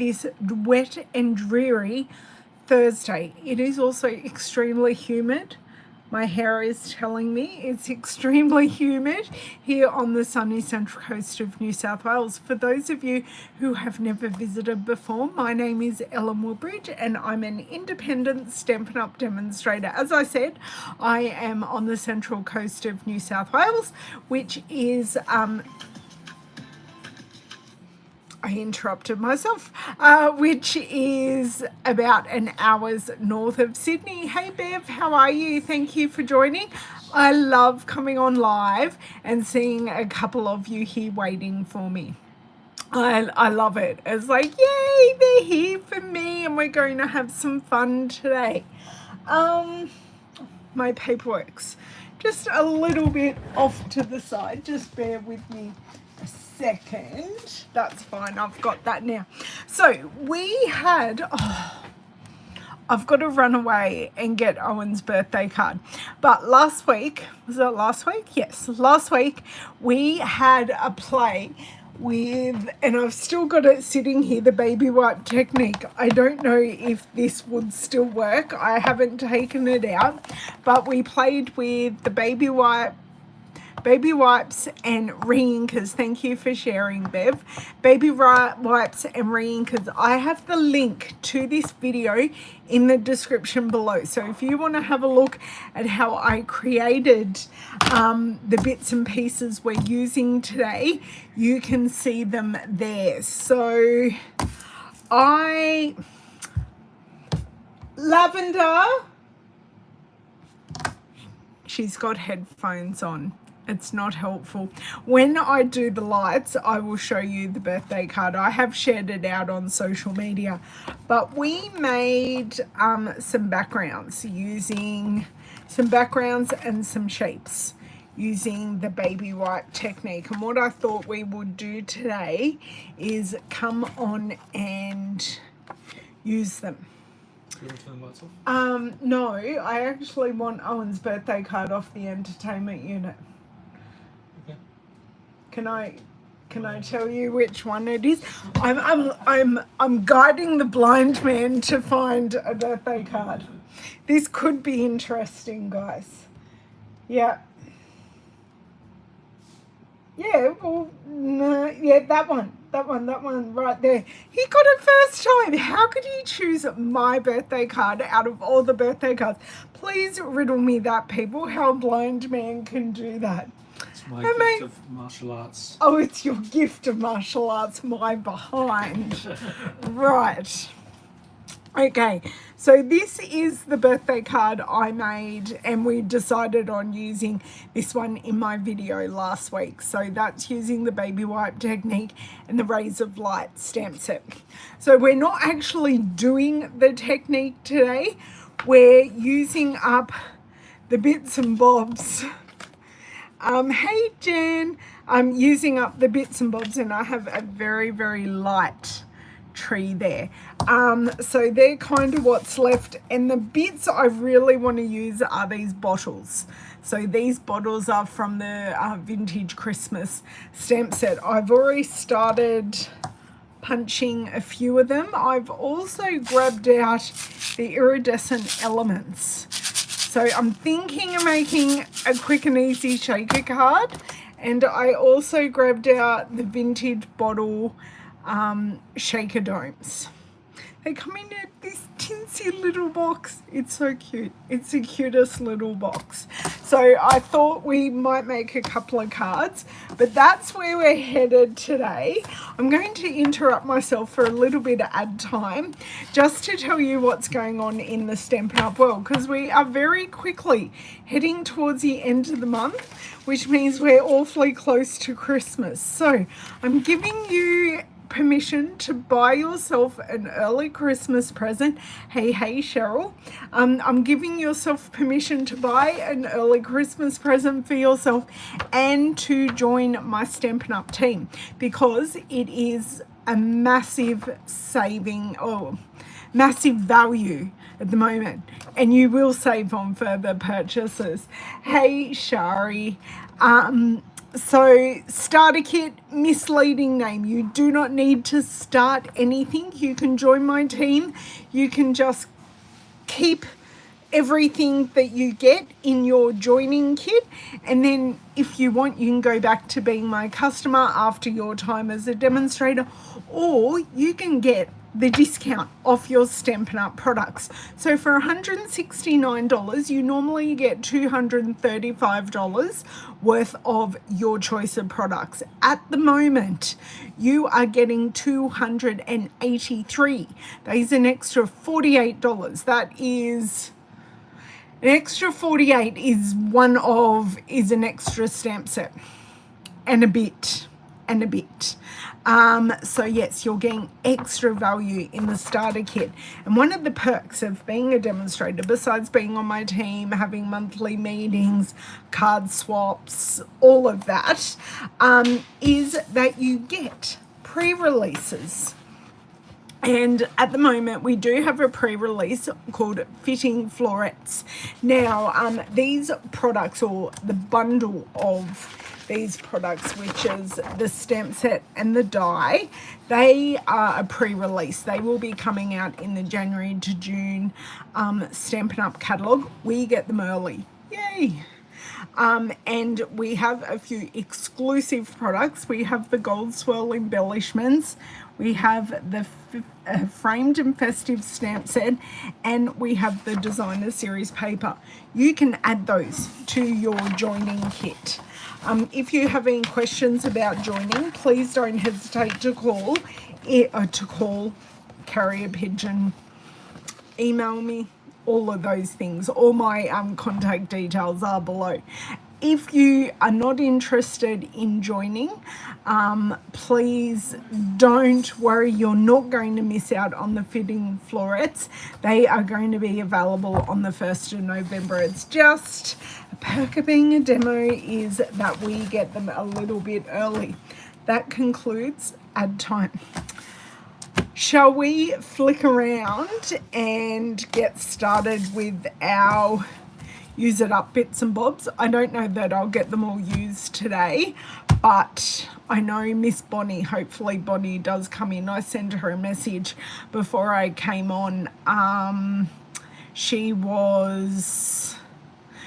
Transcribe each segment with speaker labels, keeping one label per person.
Speaker 1: this wet and dreary Thursday. It is also extremely humid. My hair is telling me it's extremely humid here on the sunny central coast of New South Wales. For those of you who have never visited before, my name is Woodbridge and I'm an independent Stampin' Up! Demonstrator. As I said, I am on the central coast of New South Wales, which is I interrupted myself, which is about an hour's north of Sydney. Hey Bev, how are you? Thank you for joining. I love coming on live and seeing a couple of you here waiting for me. I love it. It's like, yay, they're here for me and we're going to have some fun today. My paperwork's just a little bit off to the side. Just bear with me a second. That's fine, I've got that now. So we had I've got to run away and get Owen's birthday card, but last week, was that last week? Yes, last week we had a play with, and I've still got it sitting here, the baby wipe technique. I don't know if this would still work, I haven't taken it out, but we played with the baby wipes and re-inkers. Thank you for sharing, Bev. Baby wipes and re-inkers. I have the link to this video in the description below. So if you want to have a look at how I created the bits and pieces we're using today, you can see them there. So Lavender, she's got headphones on. It's not helpful. When I do the lights, I will show you the birthday card. I have shared it out on social media, but we made some backgrounds and some shapes using the baby wipe technique. And what I thought we would do today is come on and use them.
Speaker 2: You want to turn the lights off?
Speaker 1: No, I actually want Owen's birthday card off the entertainment unit. Can I tell you which one it is? I'm guiding the blind man to find a birthday card. This could be interesting, guys. Yeah. Yeah, well, no, yeah, that one right there. He got it first time. How could he choose my birthday card out of all the birthday cards? Please riddle me that, people, how a blind man can do that.
Speaker 2: It's my gift of martial arts.
Speaker 1: Oh, it's your gift of martial arts, my behind. Right. Okay, so this is the birthday card I made, and we decided on using this one in my video last week. So that's using the baby wipe technique and the Rays of Light stamp set. So we're not actually doing the technique today. We're using up the bits and bobs. Hey Jen, I'm using up the bits and bobs, and I have a very, very light tree there. So they're kind of what's left, and the bits I really want to use are these bottles. So these bottles are from the vintage Christmas stamp set. I've already started punching a few of them. I've also grabbed out the iridescent elements. So I'm thinking of making a quick and easy shaker card, and I also grabbed out the vintage bottle shaker domes. They come in this teensy little box. It's so cute. It's the cutest little box. So I thought we might make a couple of cards, but that's where we're headed today. I'm going to interrupt myself for a little bit of ad time just to tell you what's going on in the Stampin' Up! World, because we are very quickly heading towards the end of the month, which means we're awfully close to Christmas. So I'm giving you permission to buy yourself an early Christmas present. Hey Cheryl, I'm giving yourself permission to buy an early Christmas present for yourself and to join my Stampin' Up! Team, because it is a massive saving or massive value at the moment, and you will save on further purchases. Hey Shari, So starter kit, misleading name. You do not need to start anything. You can join my team. You can just keep everything that you get in your joining kit, and then if you want, you can go back to being my customer after your time as a demonstrator, or you can get the discount off your Stampin' Up products. So for $169, you normally get $235 worth of your choice of products. At the moment, you are getting $283. That is an extra $48. That is an extra 48 is an extra stamp set and a bit. So yes, you're getting extra value in the starter kit. And one of the perks of being a demonstrator, besides being on my team, having monthly meetings, card swaps, all of that, is that you get pre-releases. And at the moment, we do have a pre-release called Fitting Florets. Now, these products, or the bundle of these products, which is the stamp set and the die, they are a pre-release. They will be coming out in the January to June Stampin' Up catalogue. We get them early. Yay! And we have a few exclusive products. We have the Gold Swirl embellishments. We have the framed and festive stamp set, and we have the designer series paper. You can add those to your joining kit. If you have any questions about joining, please don't hesitate to call, carrier pigeon, email me, all of those things. All my contact details are below. If you are not interested in joining, please don't worry. You're not going to miss out on the Fitting Florets. They are going to be available on the 1st of November. It's just a perk of being a demo is that we get them a little bit early. That concludes ad time. Shall we flick around and get started with our use it up bits and bobs? I don't know that I'll get them all used today, but I know Miss Bonnie, hopefully Bonnie does come in. I sent her a message before I came on. She was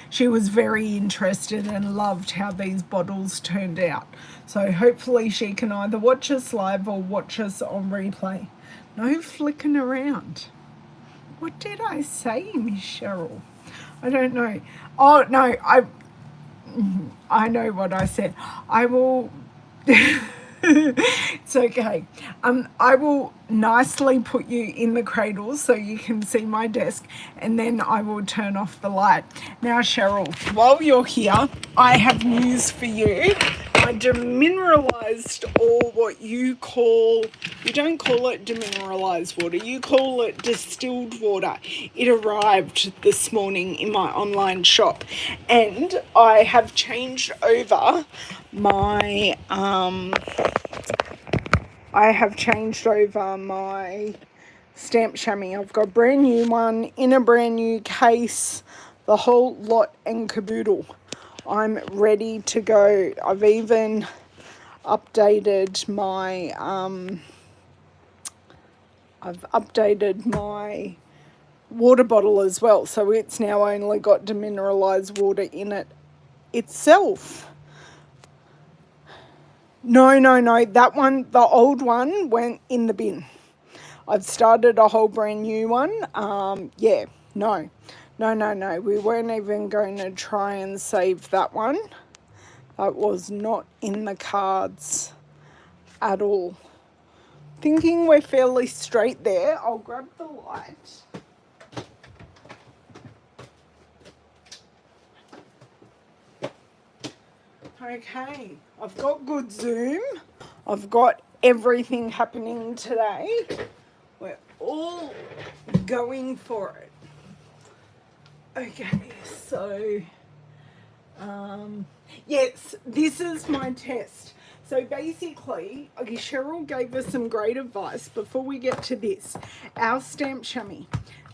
Speaker 1: very interested and loved how these bottles turned out. So hopefully she can either watch us live or watch us on replay. No flicking around. What did I say, Miss Cheryl? I don't know. Oh, no, I know what I said. I will... It's okay. I will nicely put you in the cradle so you can see my desk, and then I will turn off the light. Now, Cheryl, while you're here, I have news for you. I demineralized, or what you don't call it demineralized water, you call it distilled water. It arrived this morning in my online shop, and I have changed over my stamp chamois. I've got a brand new one in a brand new case, the whole lot and caboodle. I'm ready to go. I've even updated my water bottle as well, so it's now only got demineralized water in it itself. No, that one, the old one, went in the bin. I've started a whole brand new one. No, we weren't even going to try and save that one. That was not in the cards at all. Thinking we're fairly straight there. I'll grab the light. Okay, I've got good zoom. I've got everything happening today. We're all going for it. Okay, so yes, this is my test. So basically, okay, Cheryl gave us some great advice before we get to this. Our stamp chamois,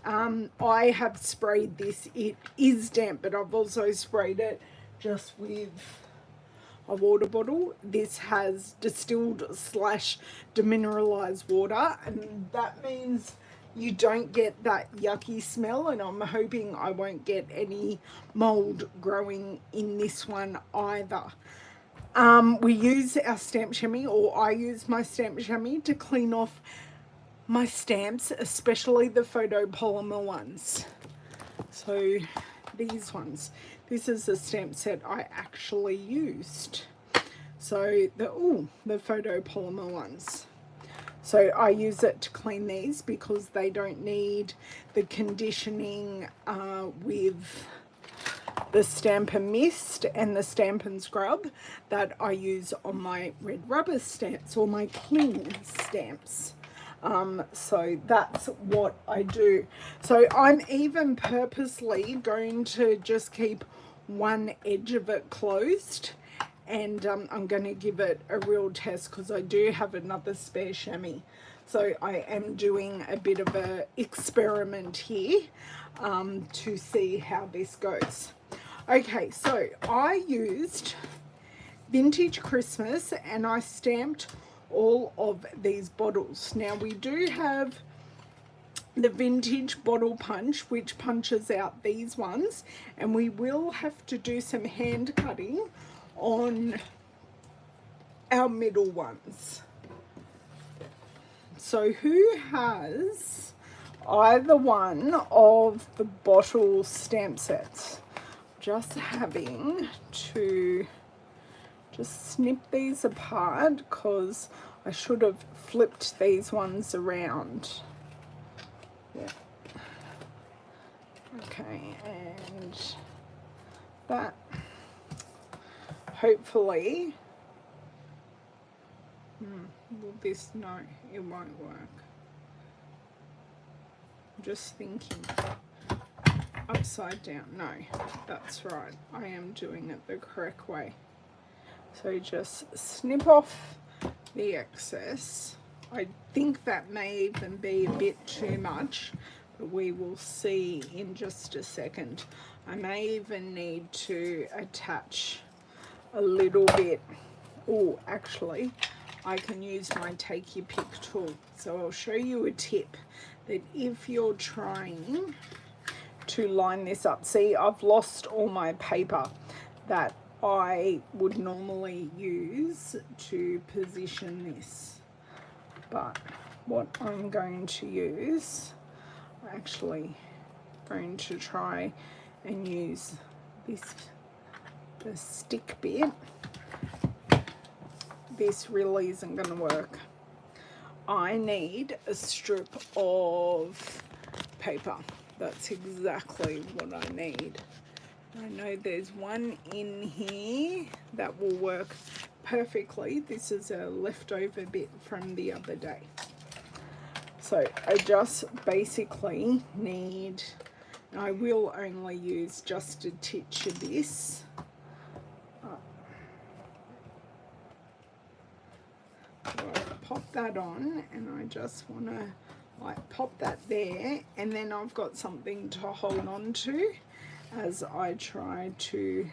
Speaker 1: I have sprayed this. It is damp, but I've also sprayed it just with, a water bottle. This has distilled / demineralized water, and that means you don't get that yucky smell, and I'm hoping I won't get any mold growing in this one either. We use our stamp chamois, or I use my stamp chamois to clean off my stamps, especially the photopolymer ones. So these ones, this is the stamp set I actually used. So the photopolymer ones. So I use it to clean these because they don't need the conditioning with the Stampin' Mist and the Stampin' Scrub that I use on my red rubber stamps or my cling stamps. So that's what I do. So I'm even purposely going to just keep one edge of it closed, and I'm going to give it a real test because I do have another spare chamois. So I am doing a bit of an experiment here to see how this goes. Okay, so I used Vintage Christmas and I stamped all of these bottles. Now we do have the vintage bottle punch, which punches out these ones, and we will have to do some hand cutting on our middle ones. So who has either one of the bottle stamp sets? Just having to just snip these apart because I should have flipped these ones around. Yeah. Okay, and that hopefully will this, no, it won't work. I'm just thinking upside down. No, that's right, I am doing it the correct way. So just snip off the excess. I think that may even be a bit too much, but we will see in just a second. I may even need to attach a little bit. Oh, actually, I can use my take your pick tool. So I'll show you a tip that if you're trying to line this up, see, I've lost all my paper that I would normally use to position this, but what I'm going to use, I'm actually going to try and use this, the stick bit. This really isn't going to work. I need a strip of paper. That's exactly what I need. I know there's one in here that will work perfectly. This is a leftover bit from the other day. So I just basically need, I will only use just a titch of this. So I'll pop that on, and I just want to like pop that there, and then I've got something to hold on to as I try to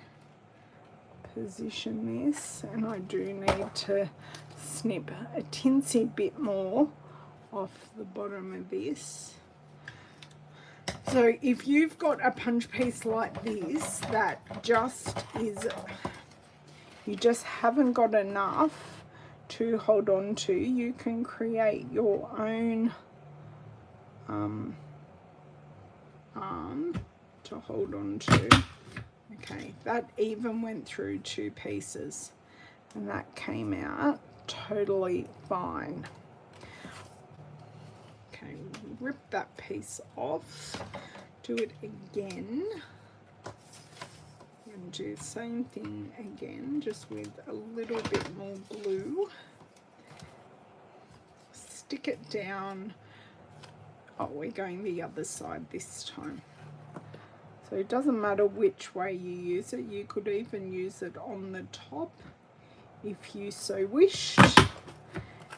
Speaker 1: position this. And I do need to snip a teensy bit more off the bottom of this. So if you've got a punch piece like this that just is, you just haven't got enough to hold on to, you can create your own arm to hold on to. Okay, that even went through 2 pieces and that came out totally fine. Okay, rip that piece off, do it again, and do the same thing again, just with a little bit more glue. Stick it down. Oh, we're going the other side this time. So it doesn't matter which way you use it. You could even use it on the top if you so wished.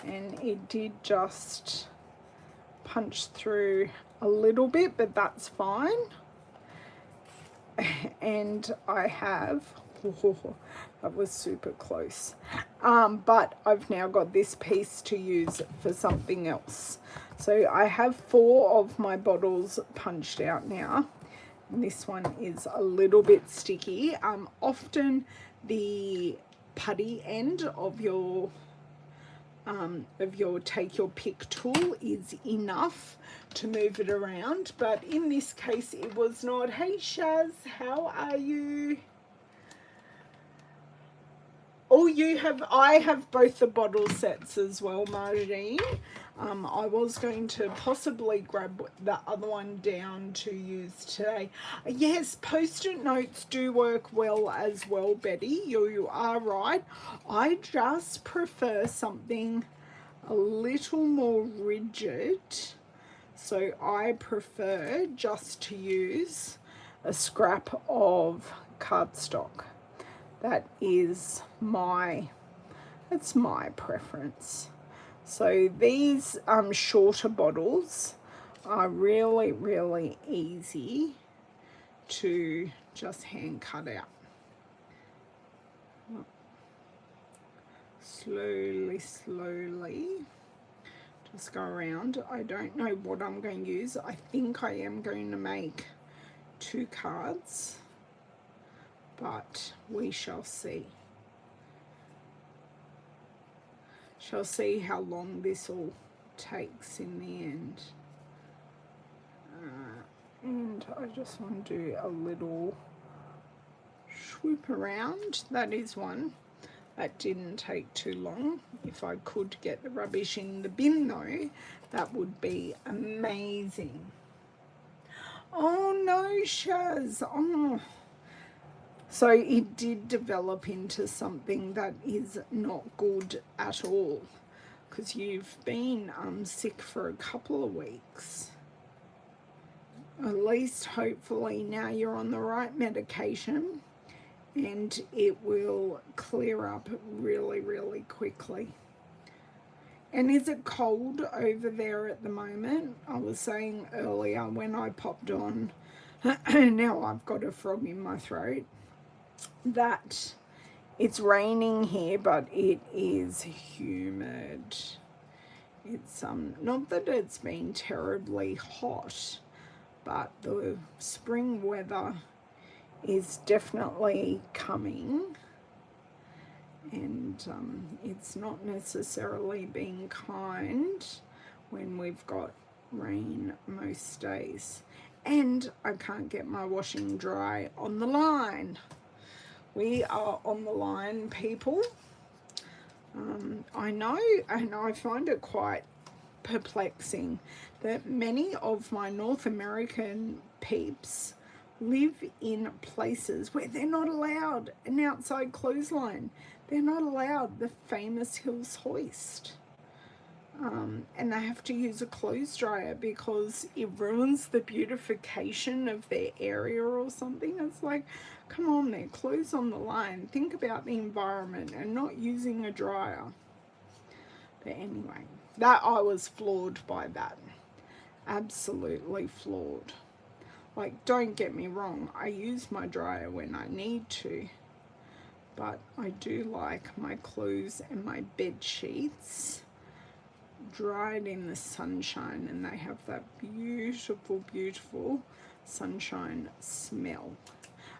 Speaker 1: And it did just punch through a little bit, but that's fine. And I have That was super close. But I've now got this piece to use for something else. So I have 4 of my bottles punched out now. And this one is a little bit sticky. Often the putty end of your take your pick tool is enough to move it around, but in this case it was not. Hey Shaz, how are you? Oh, I have both the bottle sets as well, Marjane. I was going to possibly grab the other one down to use today. Yes, post-it notes do work well as well, Betty. You are right. I just prefer something a little more rigid. So I prefer just to use a scrap of cardstock. That's my preference. So these shorter bottles are really, really easy to just hand cut out. Slowly, just go around. I don't know what I'm going to use. I think I am going to make 2 cards, but we shall see. Shall see how long this all takes in the end. And I just want to do a little swoop around. That is one. That didn't take too long. If I could get the rubbish in the bin though, that would be amazing. Oh no, Shaz. Oh. So it did develop into something that is not good at all, because you've been sick for a couple of weeks. At least hopefully now you're on the right medication and it will clear up really, really quickly. And is it cold over there at the moment? I was saying earlier when I popped on, now I've got a frog in my throat, that it's raining here, but it is humid. It's not that it's been terribly hot, but the spring weather is definitely coming, and it's not necessarily being kind when we've got rain most days. And I can't get my washing dry on the line. We are on the line, people. I know, and I find it quite perplexing that many of my North American peeps live in places where they're not allowed an outside clothesline. They're not allowed the famous Hills hoist. And they have to use a clothes dryer because it ruins the beautification of their area or something. It's like, come on, their clothes on the line. Think about the environment and not using a dryer. But anyway, that I was floored by that. Absolutely floored. Like, don't get me wrong, I use my dryer when I need to, but I do like my clothes and my bed sheets dried in the sunshine, and they have that beautiful, beautiful sunshine smell.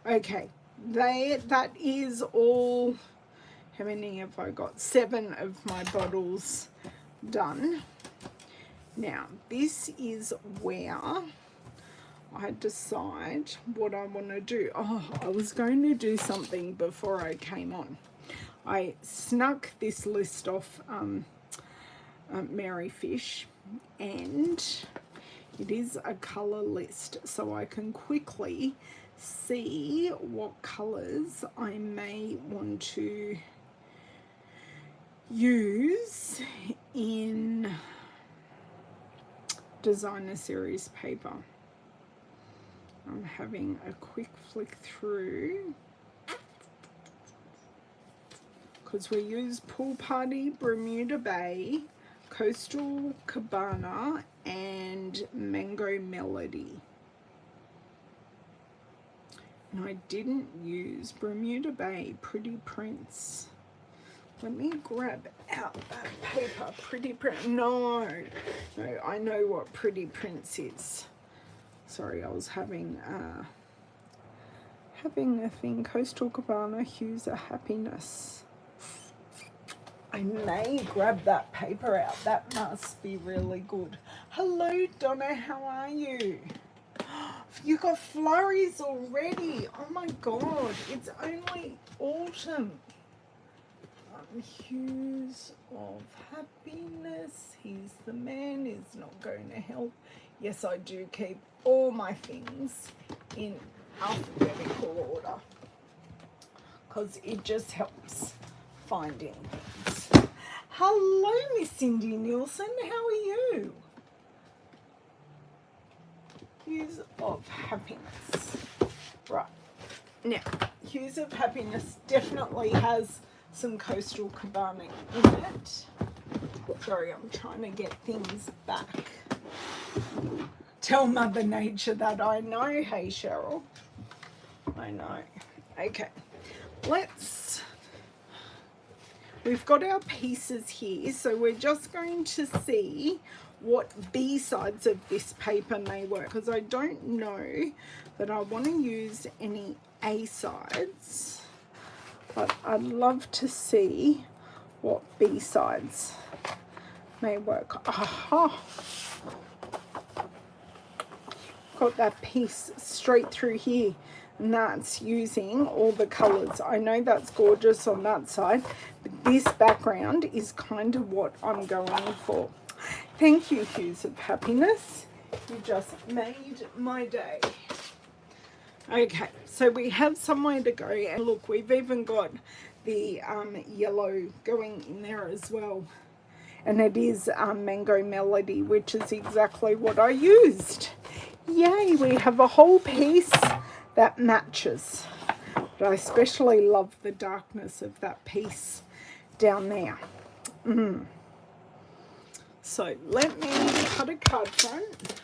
Speaker 1: Okay, that is all. How many have I got? 7 of my bottles done. Now, this is where I decide what I want to do. Oh, I was going to do something before I came on. I snuck this list off Mary Fish, and it is a color list, so I can quickly see what colors I may want to use in designer series paper. I'm having a quick flick through because we use Pool Party, Bermuda Bay, Coastal Cabana, and Mango Melody. And I didn't use Bermuda Bay Pretty Prints. Let me grab out that paper. Pretty Print. No, I know what Pretty Prints is. Sorry, I was having a thing. Coastal Cabana Hues of Happiness. I may grab that paper out. That must be really good. Hello, Donna. How are you? You got flurries already. Oh my God. It's only autumn. Hues of Happiness. He's the man. Is not going to help. Yes, I do keep all my things in alphabetical order because it just helps finding things. Hello, Miss Cindy Nielsen. How are you? Hues of Happiness. Right. Now, Hues of Happiness definitely has some Coastal Cabana in it. Sorry, I'm trying to get things back. Tell Mother Nature that I know. Hey, Cheryl. I know. Okay. We've got our pieces here, so we're just going to see what B sides of this paper may work, because I don't know that I want to use any A sides, but I'd love to see what B sides may work. Aha! Got that piece straight through here, and that's using all the colors. I know that's gorgeous on that side, but this background is kind of what I'm going for. Thank you, Hues of Happiness. You just made my day. Okay, so we have somewhere to go, and look, we've even got the yellow going in there as well, and it is Mango Melody, which is exactly what I used. Yay, we have a whole piece that matches, but I especially love the darkness of that piece down there. So let me cut a card front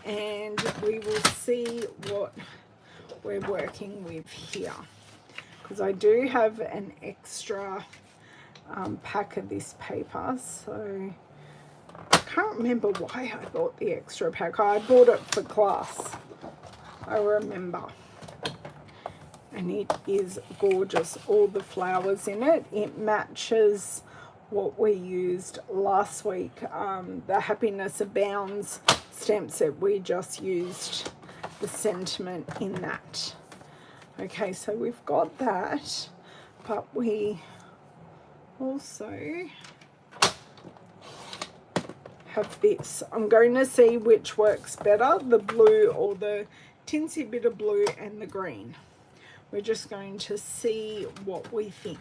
Speaker 1: and we will see what we're working with here, because I do have an extra pack of this paper, so I can't remember why I bought the extra pack. I bought it for class, I remember, and it is gorgeous. All the flowers in it, it matches what we used last week, the Happiness Abounds stamp set. We just used the sentiment in that. Okay, so we've got that, but we also have this. I'm going to see which works better, the blue or the tinsy bit of blue and the green. We're just going to see what we think,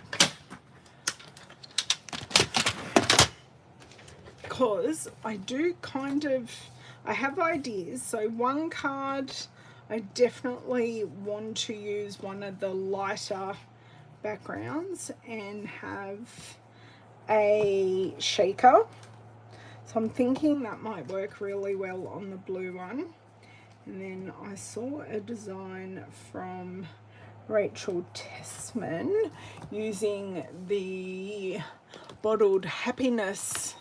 Speaker 1: because I do I have ideas. So one card, I definitely want to use one of the lighter backgrounds and have a shaker. So I'm thinking that might work really well on the blue one. And then I saw a design from Rachel Tessman using the Bottled Happiness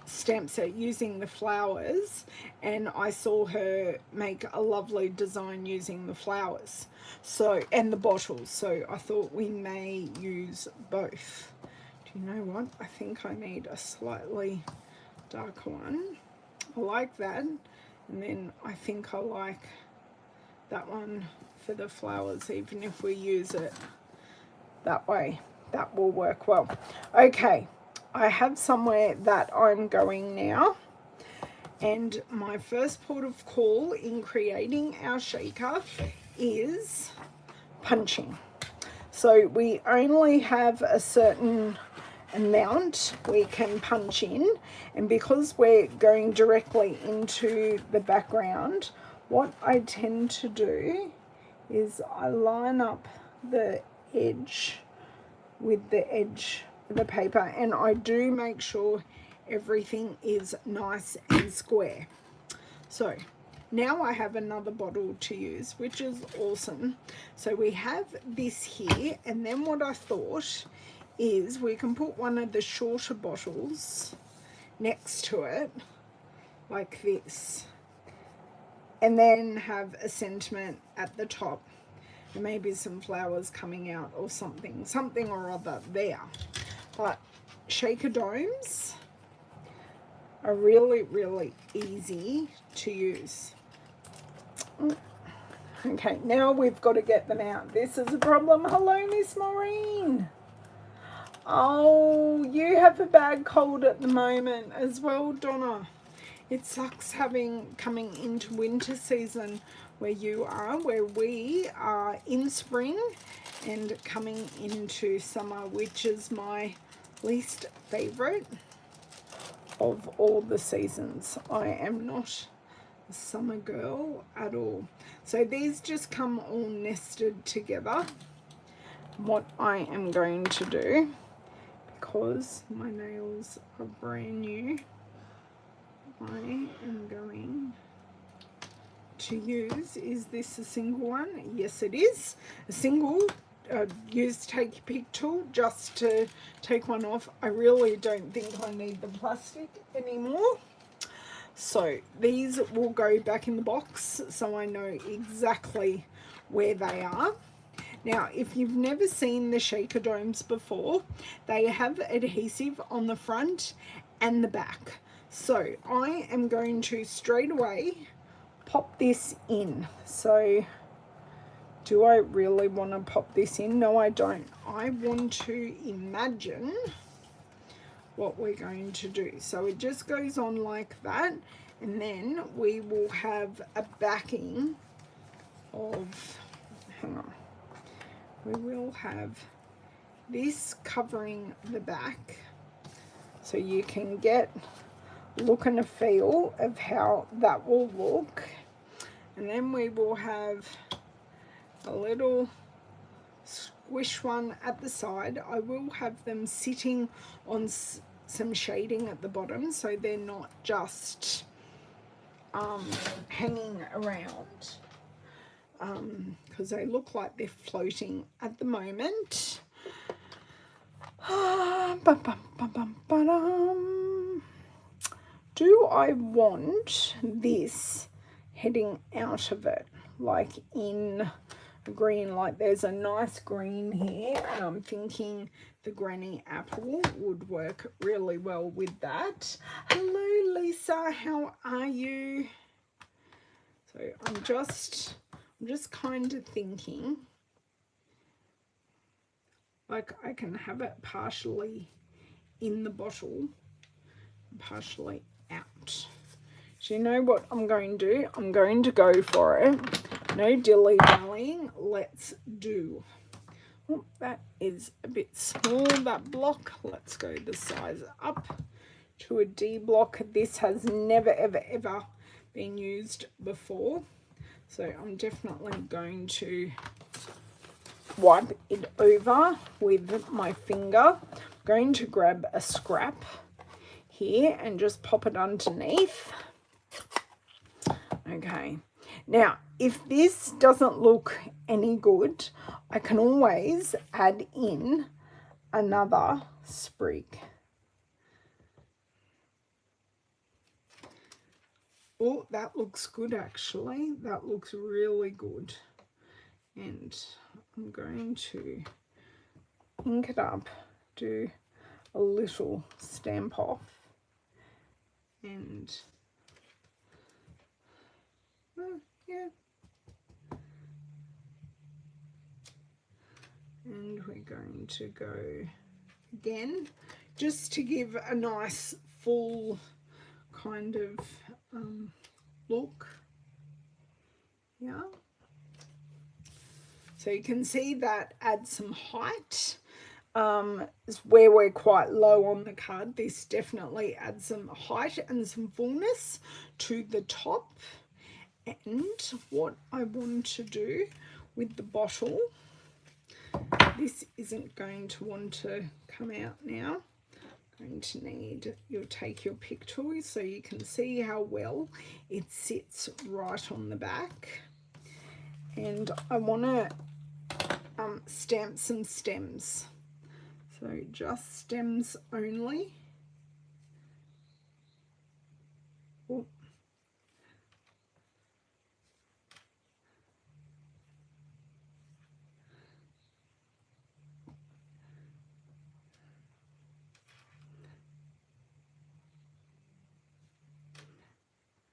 Speaker 1: stamp set, using the flowers, and I saw her make a lovely design using the flowers, so, and the bottles, so I thought we may use both. Do you know what? I think I need a slightly darker one. I like that, and then I think I like that one for the flowers, even if we use it that way. That will work well. Okay, I have somewhere that I'm going now, and my first port of call in creating our shaker is punching. So we only have a certain amount we can punch in, and because we're going directly into the background, what I tend to do is I line up the edge with the edge of the paper, and I do make sure everything is nice and square. So now I have another bottle to use, which is awesome. So we have this here, and then what I thought is we can put one of the shorter bottles next to it like this, and then have a sentiment at the top, and maybe some flowers coming out or something or other there. But shaker domes are really, really easy to use. Okay, now we've got to get them out. This is a problem. Hello, Miss Maureen. Oh, you have a bad cold at the moment as well, Donna. It sucks coming into winter season where you are, where we are in spring and coming into summer, which is my least favorite of all the seasons. I am not a summer girl at all. So these just come all nested together. What I am going to do, because my nails are brand new, I am going to use, is this a single one? Yes, it is a single. Use take your pick tool just to take one off. I really don't think I need the plastic anymore. So these will go back in the box so I know exactly where they are. Now, if you've never seen the shaker domes before, they have adhesive on the front and the back. So I am going to straight away pop this in. So do I really want to pop this in? No, I don't. I want to imagine what we're going to do. So it just goes on like that, and then we will have a backing of, hang on, we will have this covering the back so you can get look and a feel of how that will look. And then we will have a little squish one at the side. I will have them sitting on some shading at the bottom so they're not just hanging around, because they look like they're floating at the moment. Do I want this heading out of it, like in green? Like there's a nice green here, and I'm thinking the granny apple would work really well with that. Hello, Lisa, how are you? So I'm just kind of thinking like I can have it partially in the bottle, partially out. So you know what I'm going to do? I'm going to go for it. No dilly-dallying. Let's do. Oh, that is a bit small, that block. Let's go the size up to a D block. This has never, ever, ever been used before. So I'm definitely going to wipe it over with my finger. I'm going to grab a scrap here and just pop it underneath. Okay, now if this doesn't look any good, I can always add in another sprig. Oh, that looks good actually. That looks really good. And I'm going to ink it up, do a little stamp off, and yeah. And we're going to go again, just to give a nice full kind of look. Yeah. So you can see that adds some height. Where we're quite low on the card, this definitely adds some height and some fullness to the top. And what I want to do with the bottle, this isn't going to want to come out now. going to need, you'll take your pick tool so you can see how well it sits right on the back. And I want to stamp some stems, so just stems only. Oh.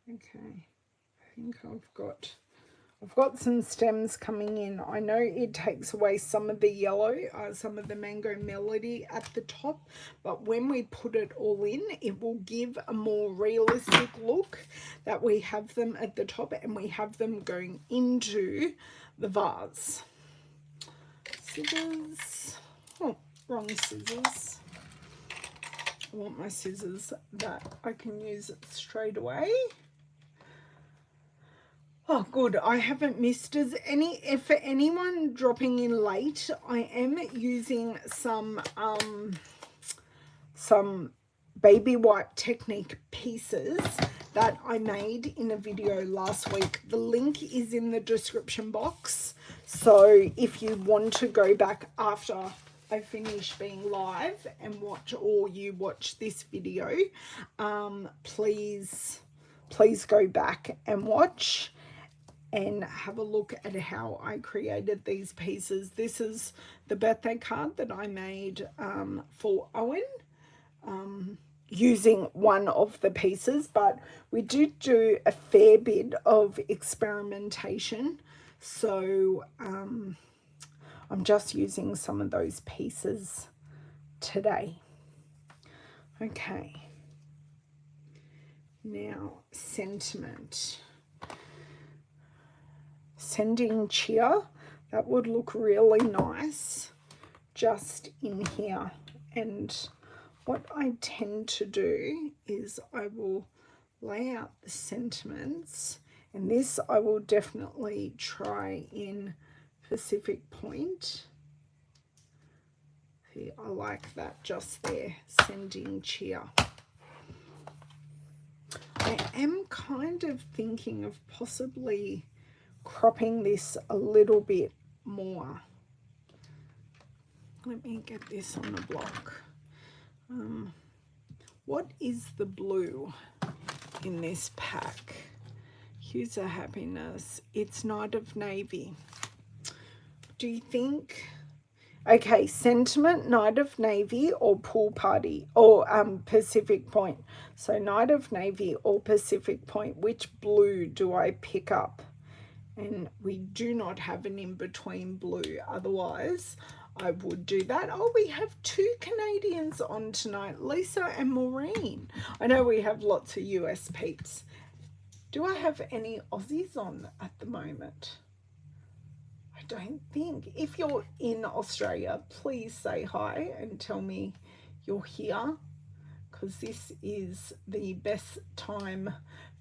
Speaker 1: Okay, I think I've got some stems coming in. I know it takes away some of the yellow, some of the Mango Melody at the top, but when we put it all in, it will give a more realistic look that we have them at the top and we have them going into the vase. Scissors. Oh, wrong scissors. I want my scissors that I can use straight away. Oh, good. I haven't missed as any. If for anyone dropping in late, I am using some baby wipe technique pieces that I made in a video last week. The link is in the description box. So if you want to go back after I finish being live and watch, or you watch this video, please go back and watch and have a look at how I created these pieces. This is the birthday card that I made for Owen, using one of the pieces, but we did do a fair bit of experimentation, so I'm just using some of those pieces today. Okay, now sentiment. Sending cheer, that would look really nice just in here. And what I tend to do is I will lay out the sentiments, and this I will definitely try in Pacific Point. See, I like that just there, sending cheer. I am kind of thinking of possibly cropping this a little bit more. Let me get this on the block. What is the blue in this pack? Hues of Happiness. It's Night of Navy. Do you think, okay, Sentiment, Night of Navy, or Pool Party, or Pacific Point? So Night of Navy or Pacific Point, which blue do I pick up? And we do not have an in-between blue, otherwise I would do that. Oh, we have two Canadians on tonight, Lisa and Maureen. I know we have lots of US peeps. Do I have any Aussies on at the moment? I don't think. If you're in Australia, please say hi and tell me you're here, because this is the best time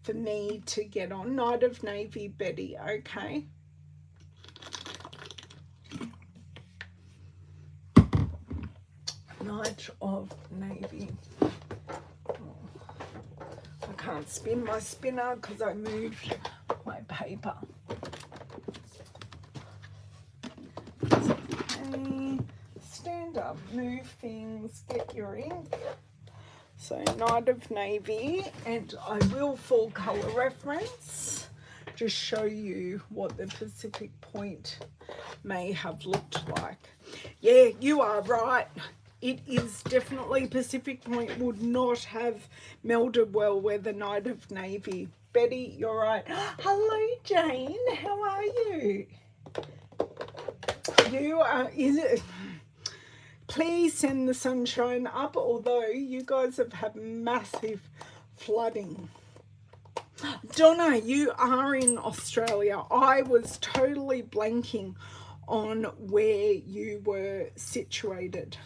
Speaker 1: for me to get on. Night of Navy, Betty. Okay. Night of Navy. Oh, I can't spin my spinner because I moved my paper. Okay. Stand up, move things, get your ink. So Night of Navy, and I will full color reference, just show you what the Pacific Point may have looked like. Yeah, you are right. It is definitely Pacific Point would not have melded well with the Night of Navy. Betty, you're right. Hello, Jane. How are you? You are, is it? Please send the sunshine up, although you guys have had massive flooding. Donna, you are in Australia. I was totally blanking on where you were situated.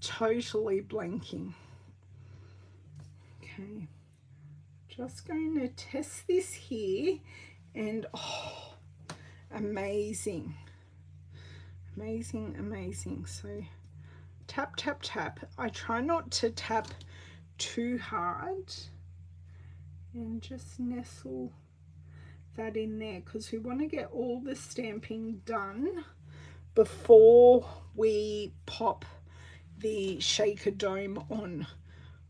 Speaker 1: Totally blanking. Okay, just going to test this here, and oh, amazing. Amazing, amazing. So tap, tap, tap. I try not to tap too hard, and just nestle that in there because we want to get all the stamping done before we pop the shaker dome on,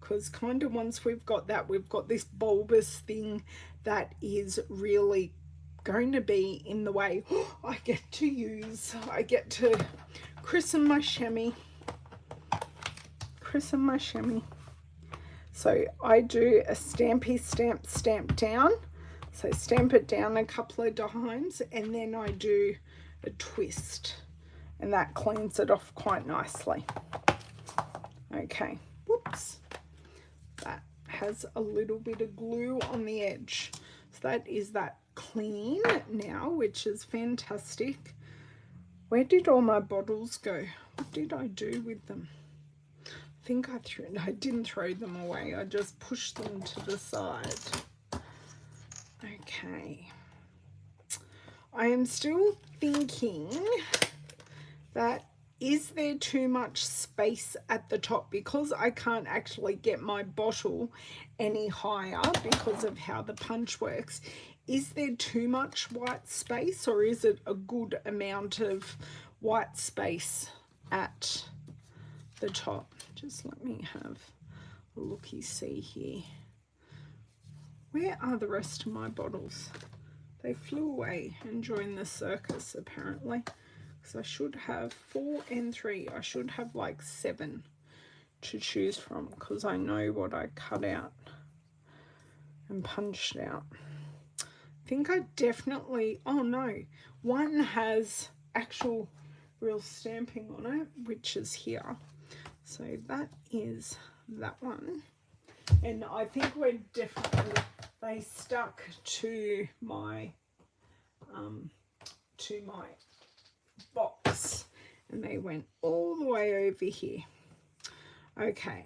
Speaker 1: because kind of once we've got that, we've got this bulbous thing that is really going to be in the way. I get to christen my chamois. So I do a stampy stamp down. So stamp it down a couple of times, and then I do a twist, and that cleans it off quite nicely. Okay, whoops. That has a little bit of glue on the edge. So that is that clean now, which is fantastic. Where did all my bottles go? What did I do with them? I think I didn't throw them away. I just pushed them to the side. Okay. I am still thinking that is there too much space at the top, because I can't actually get my bottle any higher because of how the punch works. Is there too much white space, or is it a good amount of white space at the top? Just let me have a looky-see here. Where are the rest of my bottles? They flew away and joined the circus apparently. So I should have 4 and 3. I should have like 7 to choose from, because I know what I cut out and punched out. I think I definitely, oh no, one has actual real stamping on it, which is here. So that is that one. And I think we're definitely, they stuck to my box, and they went all the way over here. Okay,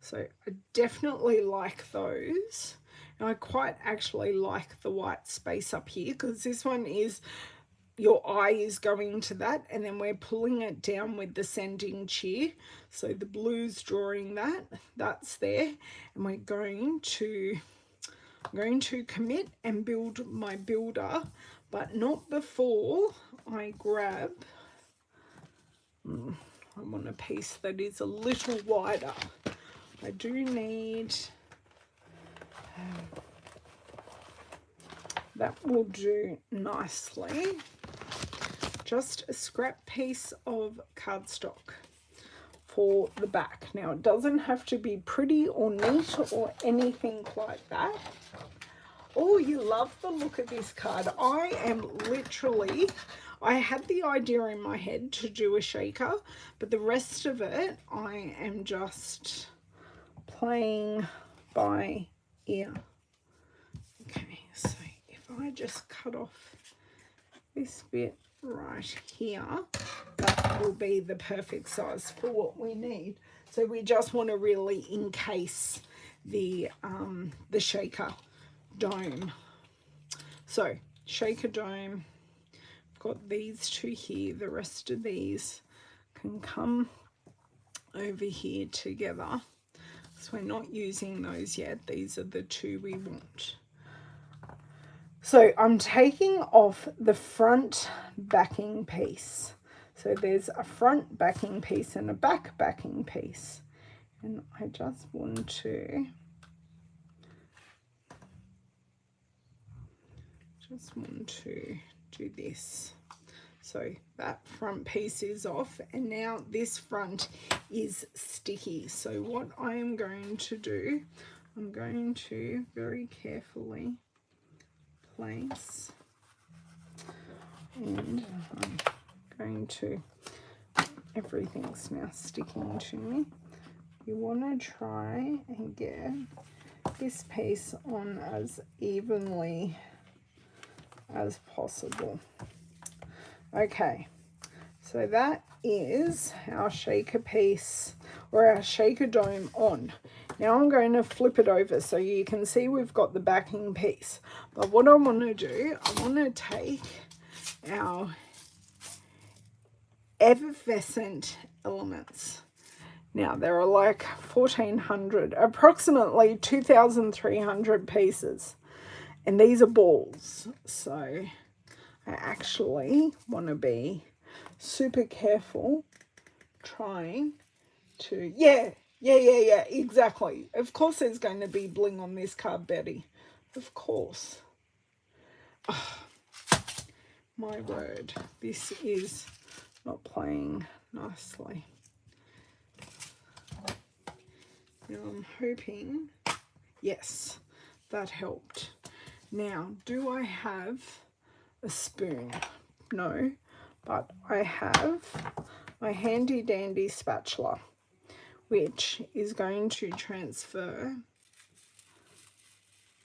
Speaker 1: so I definitely like those, and I quite actually like the white space up here, because this one is, your eye is going to that, and then we're pulling it down with the sending cheer, so the blue's drawing that's there, and we're going to commit and build my builder, but not before I grab, I want a piece that is a little wider. I do need, that will do nicely, just a scrap piece of cardstock for the back. Now it doesn't have to be pretty or neat or anything like that. Oh, you love the look of this card. I had the idea in my head to do a shaker, but the rest of it I am just playing by ear. Okay, so if I just cut off this bit right here, that will be the perfect size for what we need. So we just want to really encase the shaker dome. So shaker dome, I've got these two here. The rest of these can come over here together, so we're not using those yet. These are the two we want. So I'm taking off the front backing piece. So there's a front backing piece and a back backing piece, and I just want to do this. So that front piece is off, and now this front is sticky. So what I am going to do, I'm going to very carefully place, and I'm going to, everything's now sticking to me. You want to try and get this piece on as evenly as possible. Okay, so that is our shaker piece, or our shaker dome on. Now I'm going to flip it over so you can see we've got the backing piece. But what I want to do, I want to take our effervescent elements. Now, there are like 1,400, approximately 2,300 pieces. And these are balls. So I actually want to be super careful trying to, yeah, exactly. Of course there's going to be bling on this card, Betty. Of course. Oh, my word, this is not playing nicely. Now I'm hoping, yes, that helped. Now, do I have a spoon? No, but I have my handy dandy spatula, which is going to transfer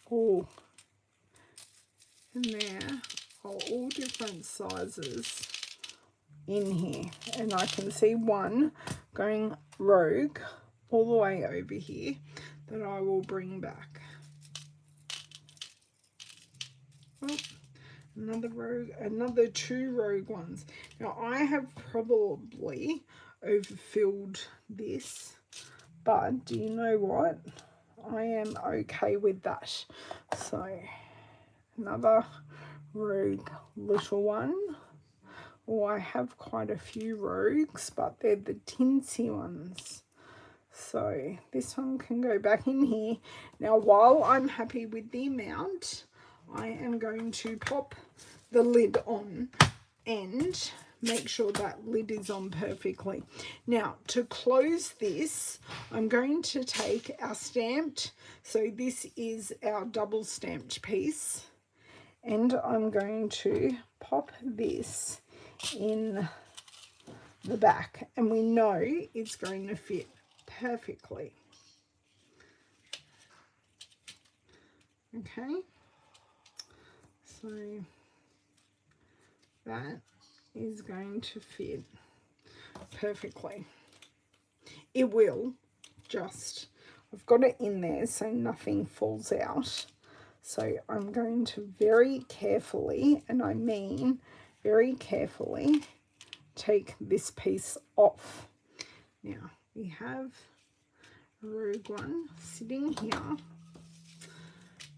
Speaker 1: all in there, all different sizes in here. And I can see one going rogue all the way over here that I will bring back. Oh, another two rogue ones. Now I have probably overfilled this, but do you know what? I am okay with that. So another rogue little one. Oh, I have quite a few rogues, but they're the tinsy ones. So this one can go back in here. Now, while I'm happy with the amount, I am going to pop the lid on and make sure that lid is on perfectly. Now, to close this, I'm going to take our stamped, so this is our double stamped piece, and I'm going to pop this in the back, and we know it's going to fit perfectly. Okay, so that is going to fit perfectly. It will, just, I've got it in there so nothing falls out. So I'm going to very carefully, and I mean very carefully, take this piece off. Now we have a rogue one sitting here.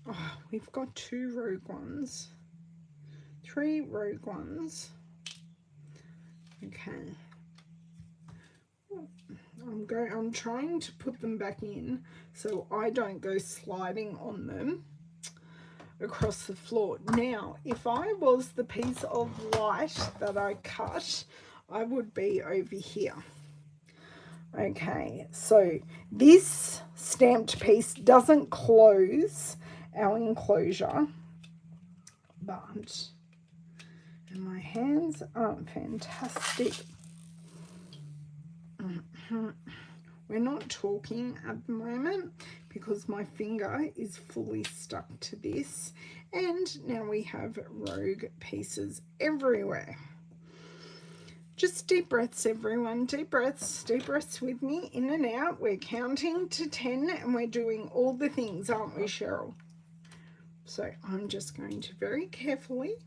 Speaker 1: Oh, we've got two rogue ones, three rogue ones. Okay. I'm trying to put them back in so I don't go sliding on them across the floor. Now, if I was the piece of light that I cut, I would be over here. Okay, so this stamped piece doesn't close our enclosure, but, and my hands aren't fantastic. We're not talking at the moment because my finger is fully stuck to this, and now we have rogue pieces everywhere. Just deep breaths, everyone. Deep breaths with me, in and out. We're counting to 10 and we're doing all the things, aren't we, Cheryl? So I'm just going to very carefully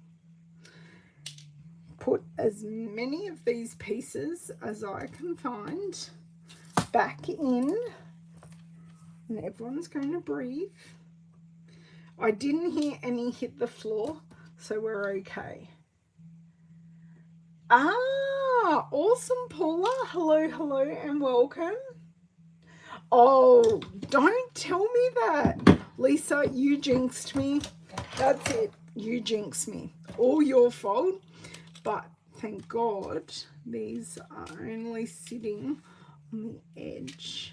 Speaker 1: put as many of these pieces as I can find back in, and everyone's going to breathe. I didn't hear any hit the floor, so we're okay. Ah, awesome, Paula. Hello, and welcome. Oh, don't tell me that. Lisa, you jinxed me. That's it. You jinxed me. All your fault. But thank God these are only sitting on the edge.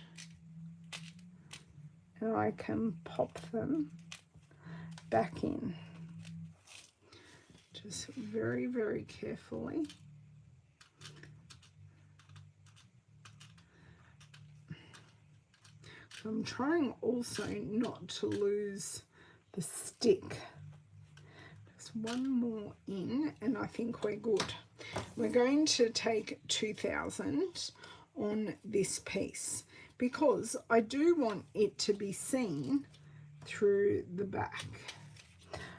Speaker 1: And I can pop them back in. Just very, very carefully. I'm trying also not to lose the stick. Just one more in and I think we're good. We're going to take 2,000 on this piece because I do want it to be seen through the back.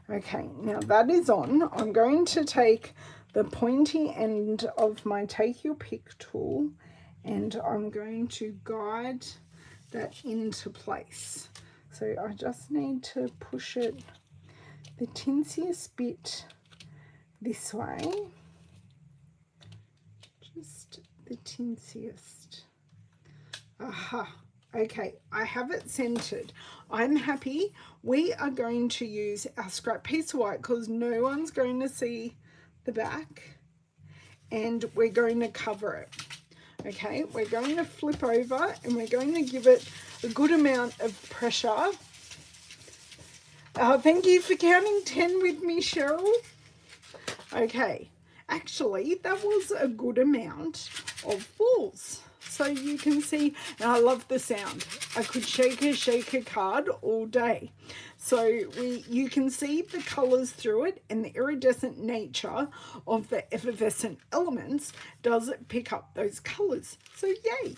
Speaker 1: Okay, now that is on. I'm going to take the pointy end of my Take Your Pick tool and I'm going to guide that into place. So I just need to push it the tinsiest bit this way, just the tinsiest. Aha. Okay, I have it centered. I'm happy. We are going to use our scrap piece of white because no one's going to see the back, and we're going to cover it. Okay, we're going to flip over and we're going to give it a good amount of pressure. Thank you for counting 10 with me, Cheryl. Okay, actually that was a good amount of balls. So you can see, and I love the sound. I could shake a card all day. So you can see the colours through it, and the iridescent nature of the effervescent elements does pick up those colours. So yay!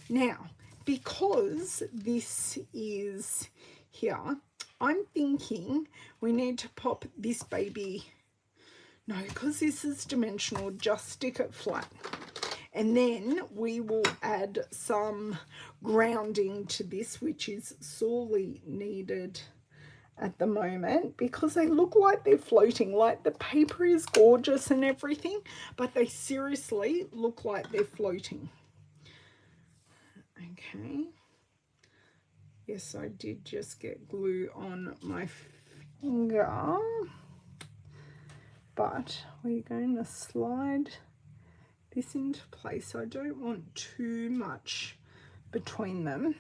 Speaker 1: Now, because this is here, I'm thinking we need to pop this baby. No, because this is dimensional, just stick it flat. And then we will add some grounding to this, which is sorely needed at the moment because they look like they're floating. Like the paper is gorgeous and everything, but they seriously look like they're floating. Okay. Yes, I did just get glue on my finger, but we're going to slide this into place. I don't want too much between them.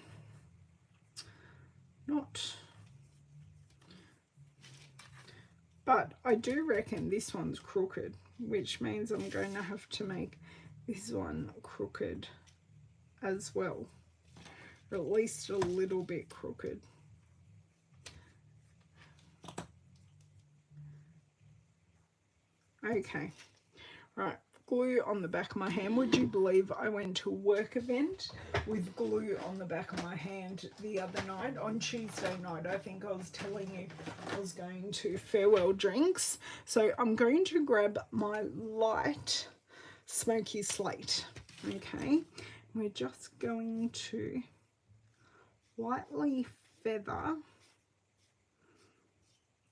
Speaker 1: But I do reckon this one's crooked, which means I'm going to have to make this one crooked as well, or at least a little bit crooked. Okay, right. Glue on the back of my hand. Would you believe I went to a work event with glue on the back of my hand the other night, on Tuesday night? I think I was telling you I was going to farewell drinks. So I'm going to grab my light smoky slate. Okay, we're just going to lightly feather,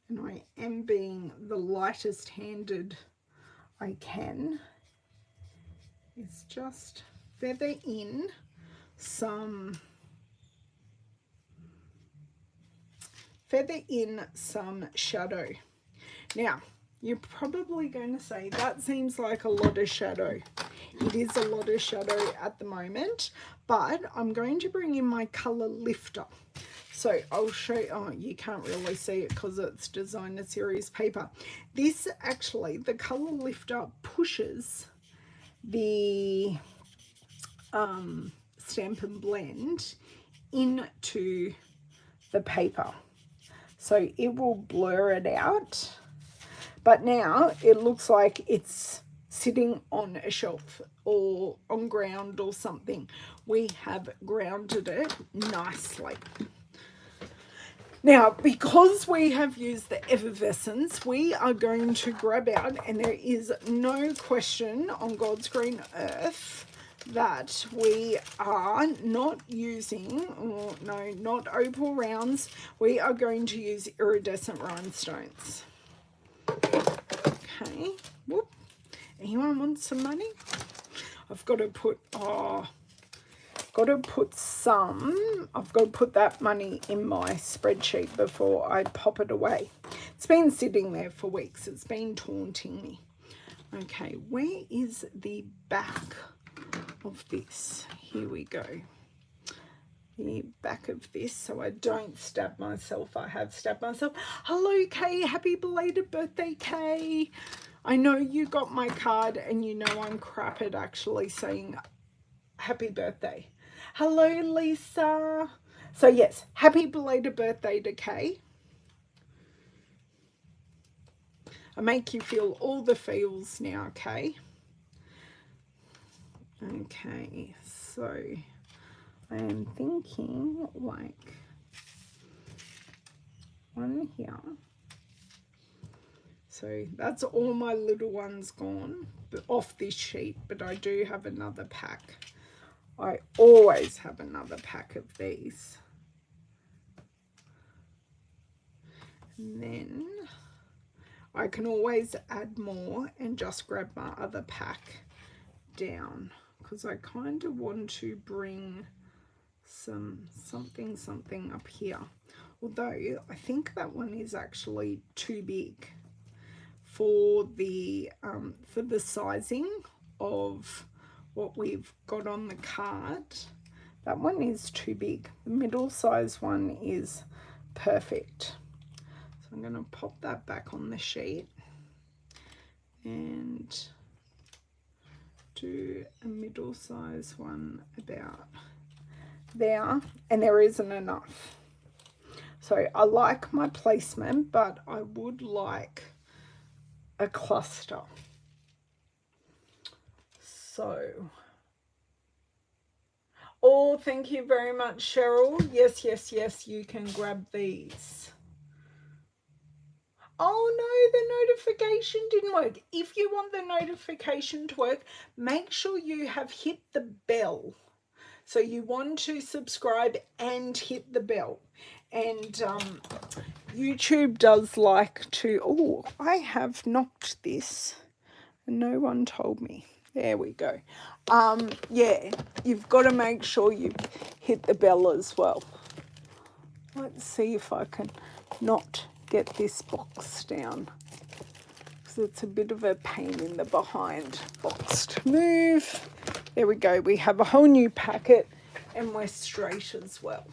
Speaker 1: and I am being the lightest handed I can. It's just feather in some shadow. Now, you're probably going to say that seems like a lot of shadow. It is a lot of shadow at the moment, but I'm going to bring in my color lifter. So I'll show you. Oh, you can't really see it because it's designer series paper. This actually, the color lifter pushes the Stampin' blend into the paper, so it will blur it out. But now it looks like it's sitting on a shelf or on ground or something. We have grounded it nicely. Now, because we have used the effervescence, we are going to grab out, and there is no question on God's green earth that we are not using, or no, not opal rounds. We are going to use iridescent rhinestones. Okay. Whoop. Anyone want some money? I've got to put, I've got to put that money in my spreadsheet before I pop it away. It's been sitting there for weeks. It's been taunting me. Okay, where is the back of this? Here we go. The back of this, so I don't stab myself. I have stabbed myself. Hello, Kay. Happy belated birthday, Kay. I know you got my card, and you know I'm crap at actually saying happy birthday. Hello, Lisa. So yes, happy belated birthday to Kay. I make you feel all the feels now, Kay. Okay, so I am thinking like one here. So that's all my little ones gone off this sheet, but I do have another pack I always have another pack of these. And then I can always add more and just grab my other pack down, because I kind of want to bring something up here. Although I think that one is actually too big for the sizing of what we've got on the card. That one is too big. The middle size one is perfect. So I'm going to pop that back on the sheet and do a middle size one about there, and there isn't enough. So I like my placement, but I would like a cluster. So, oh, thank you very much, Cheryl. Yes, yes, yes, you can grab these. Oh no, the notification didn't work. If you want the notification to work, make sure you have hit the bell. So you want to subscribe and hit the bell. And YouTube does like to, oh, I have knocked this and no one told me. There we go. Yeah, you've got to make sure you hit the bell as well. Let's see if I can not get this box down, because it's a bit of a pain in the behind box to move. There we go. We have a whole new packet and we're straight as well.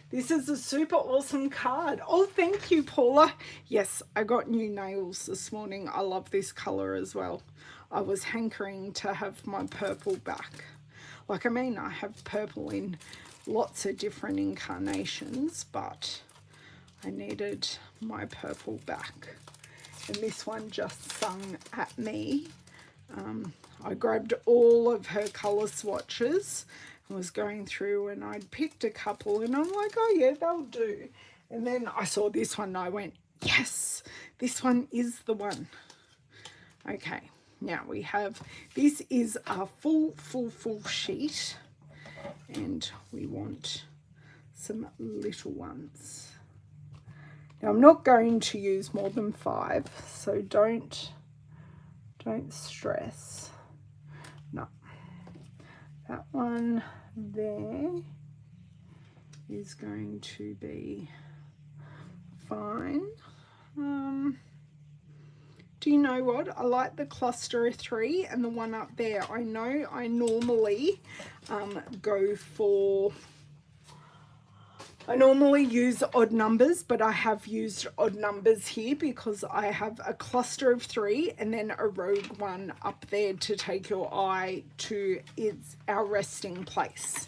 Speaker 1: This is a super awesome card. Oh, thank you, Paula. Yes, I got new nails this morning. I love this color as well. I was hankering to have my purple back. Like, I mean, I have purple in lots of different incarnations, but I needed my purple back. And this one just sung at me. I grabbed all of her color swatches and was going through, and I'd picked a couple and I'm like, oh yeah, they'll do. And then I saw this one and I went, yes, this one is the one. Okay, now we have, this is a full sheet, and we want some little ones. Now I'm not going to use more than 5, so don't stress. No, that one there is going to be fine. Do you know what? I like the cluster of 3 and the one up there. I know I normally I normally use odd numbers, but I have used odd numbers here because I have a cluster of 3 and then a rogue one up there to take your eye to our resting place.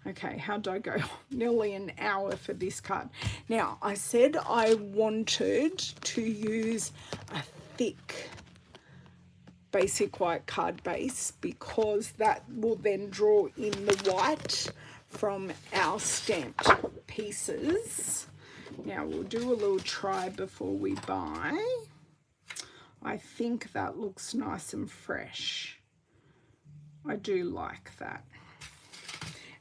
Speaker 1: Okay, how'd I go? Nearly an hour for this card. Now, I said I wanted to use a thick basic white card base because that will then draw in the white from our stamped pieces. Now we'll do a little try before we buy. I think that looks nice and fresh. I do like that.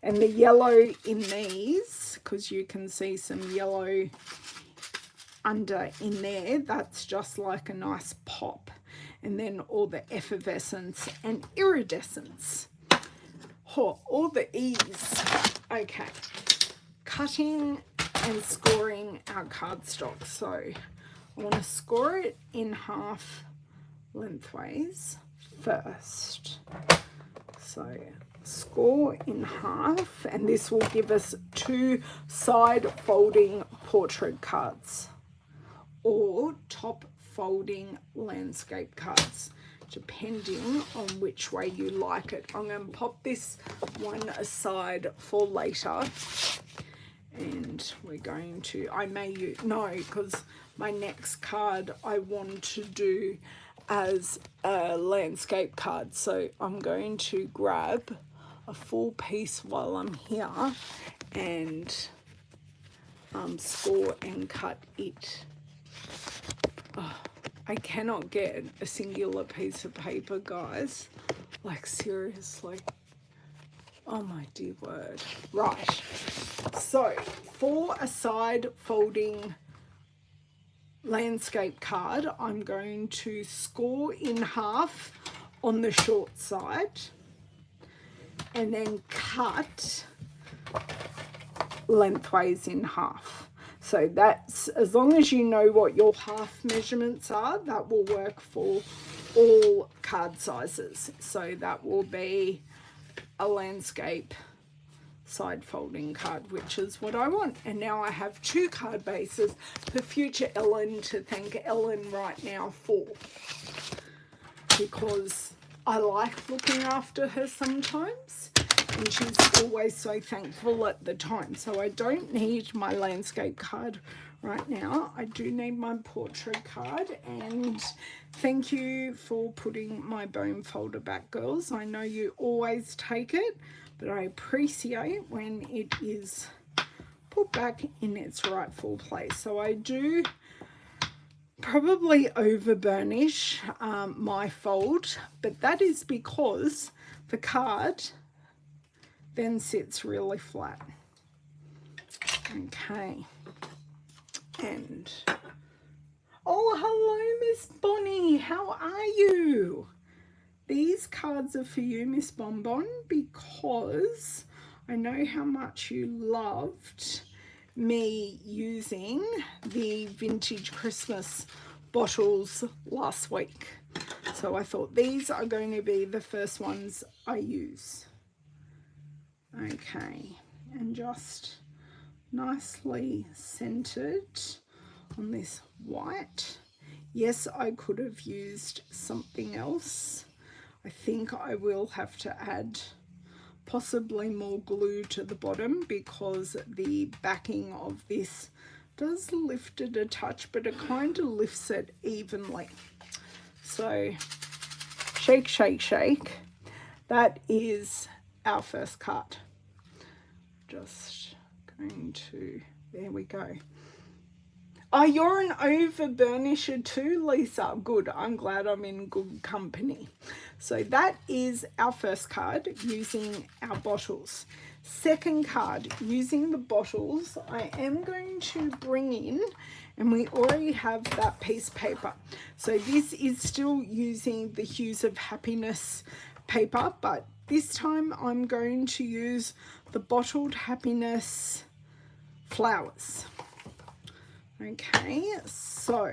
Speaker 1: And the yellow in these, because you can see some yellow under in there, that's just like a nice pop. And then all the effervescence and iridescence. Oh, all the ease. Okay, cutting and scoring our cardstock. So I want to score it in half lengthways first. So score in half, and this will give us 2 side folding portrait cards or top folding landscape cards, depending on which way you like it. I'm going to pop this one aside for later, and we're going to, I may use, no, because my next card I want to do as a landscape card, so I'm going to grab a full piece while I'm here and score and cut it. Oh, I cannot get a singular piece of paper, guys. Like, seriously. Oh my dear word. Right. So, for a side folding landscape card, I'm going to score in half on the short side and then cut lengthways in half. So that's, as long as you know what your half measurements are, that will work for all card sizes. So that will be a landscape side folding card, which is what I want. And now I have 2 card bases for future Ellen to thank Ellen right now for, because I like looking after her sometimes and she's always so thankful at the time. So I don't need my landscape card right now. I do need my portrait card, and thank you for putting my bone folder back, girls. I know you always take it, but I appreciate when it is put back in its rightful place. So I do probably over burnish my fold, but that is because the card then sits really flat. Okay. And oh, hello, Miss Bonnie, how are you? These cards are for you, Miss Bonbon, because I know how much you loved me using the vintage Christmas bottles last week. So I thought these are going to be the first ones I use. Okay, and just nicely centered on this white. Yes, I could have used something else. I think I will have to add possibly more glue to the bottom, because the backing of this does lift it a touch, but it kind of lifts it evenly. So shake, shake, shake. That is our first card. Just going to, there we go. Oh, you're an over burnisher too, Lisa. Good. I'm glad I'm in good company. So that is our first card using our bottles. Second card using the bottles, I am going to bring in, and we already have that piece of paper. So this is still using the Hues of Happiness paper, but this time I'm going to use the Bottled Happiness flowers. Okay, so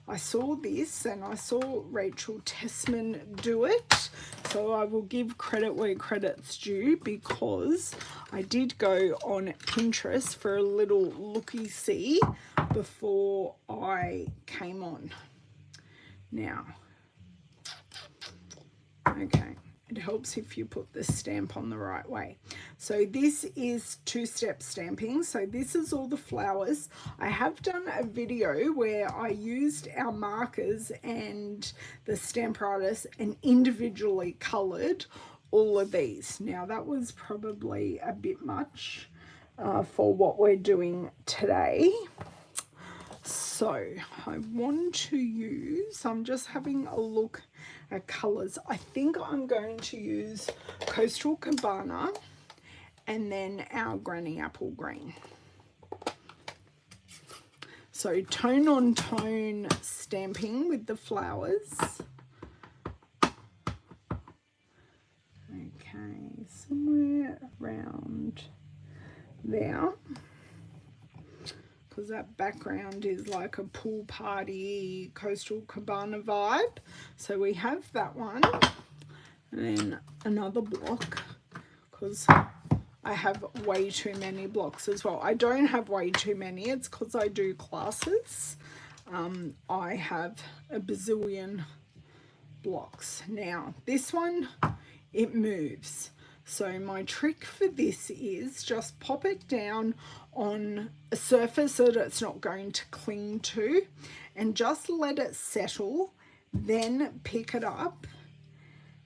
Speaker 1: I saw this and I saw Rachel Tessman do it, so I will give credit where credit's due, because I did go on Pinterest for a little looky-see before I came on. Now, okay, it helps if you put the stamp on the right way. So this is 2-step stamping. So this is all the flowers. I have done a video where I used our markers and the Stamp Artist and individually coloured all of these. Now that was probably a bit much for what we're doing today. So I want to use, I'm just having a look at colours. I think I'm going to use Coastal Cabana and then our Granny Apple Green. So tone on tone stamping with the flowers. Okay, somewhere around there, because that background is like a pool party Coastal Cabana vibe. So we have that one, and then another block, because I have way too many blocks as well. I don't have way too many, it's because I do classes. I have a bazillion blocks. Now this one, it moves. So my trick for this is just pop it down on a surface that it's not going to cling to, and just let it settle, then pick it up,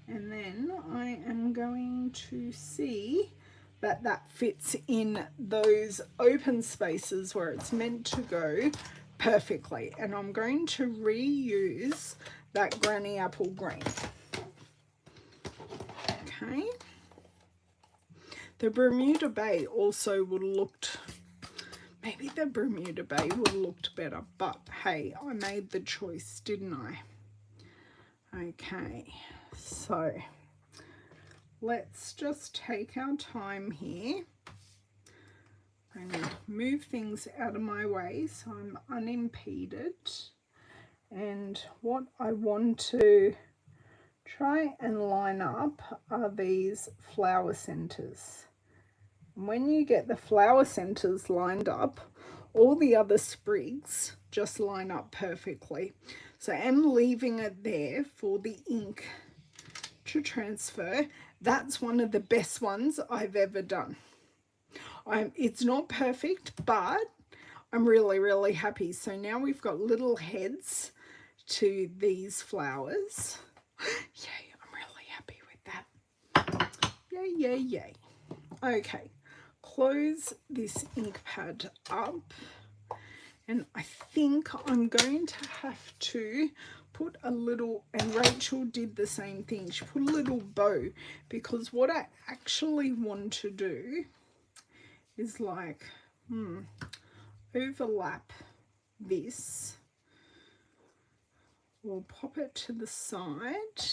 Speaker 1: and then I am going to see that that fits in those open spaces where it's meant to go perfectly. And I'm going to reuse that Granny Apple Green. Okay. The Bermuda Bay also would have looked, maybe the Bermuda Bay would have looked better, but hey, I made the choice, didn't I? Okay, so let's just take our time here and move things out of my way so I'm unimpeded. And what I want to try and line up are these flower centers. And when you get the flower centers lined up, all the other sprigs just line up perfectly. So I'm leaving it there for the ink to transfer. That's one of the best ones I've ever done. It's not perfect, but I'm really, really happy. So now we've got little heads to these flowers. Yay, I'm really happy with that. Yay, yay, yay. Okay, close this ink pad up. And I think I'm going to have to put a little, and Rachel did the same thing, she put a little bow, because what I actually want to do is like overlap this. We'll pop it to the side.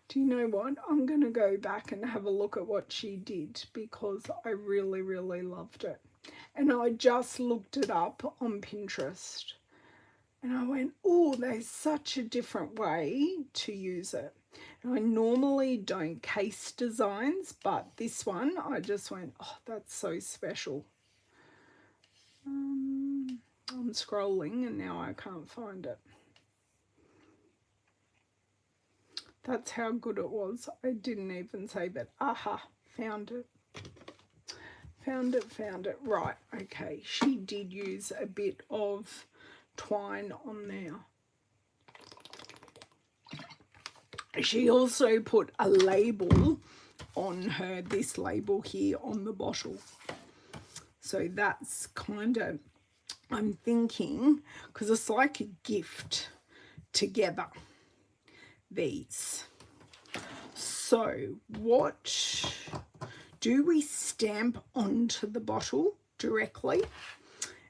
Speaker 1: Do you know what? I'm going to go back and have a look at what she did, because I really, really loved it. And I just looked it up on Pinterest. And I went, oh, there's such a different way to use it. And I normally don't case designs, but this one, I just went, oh, that's so special. I'm scrolling and now I can't find it. That's how good it was. I didn't even say that. Aha, found it. Found it. Right, okay. She did use a bit of twine on there. She also put a label on her, this label here on the bottle. So that's kind of, I'm thinking, because it's like a gift together, these. So what do we stamp onto the bottle directly?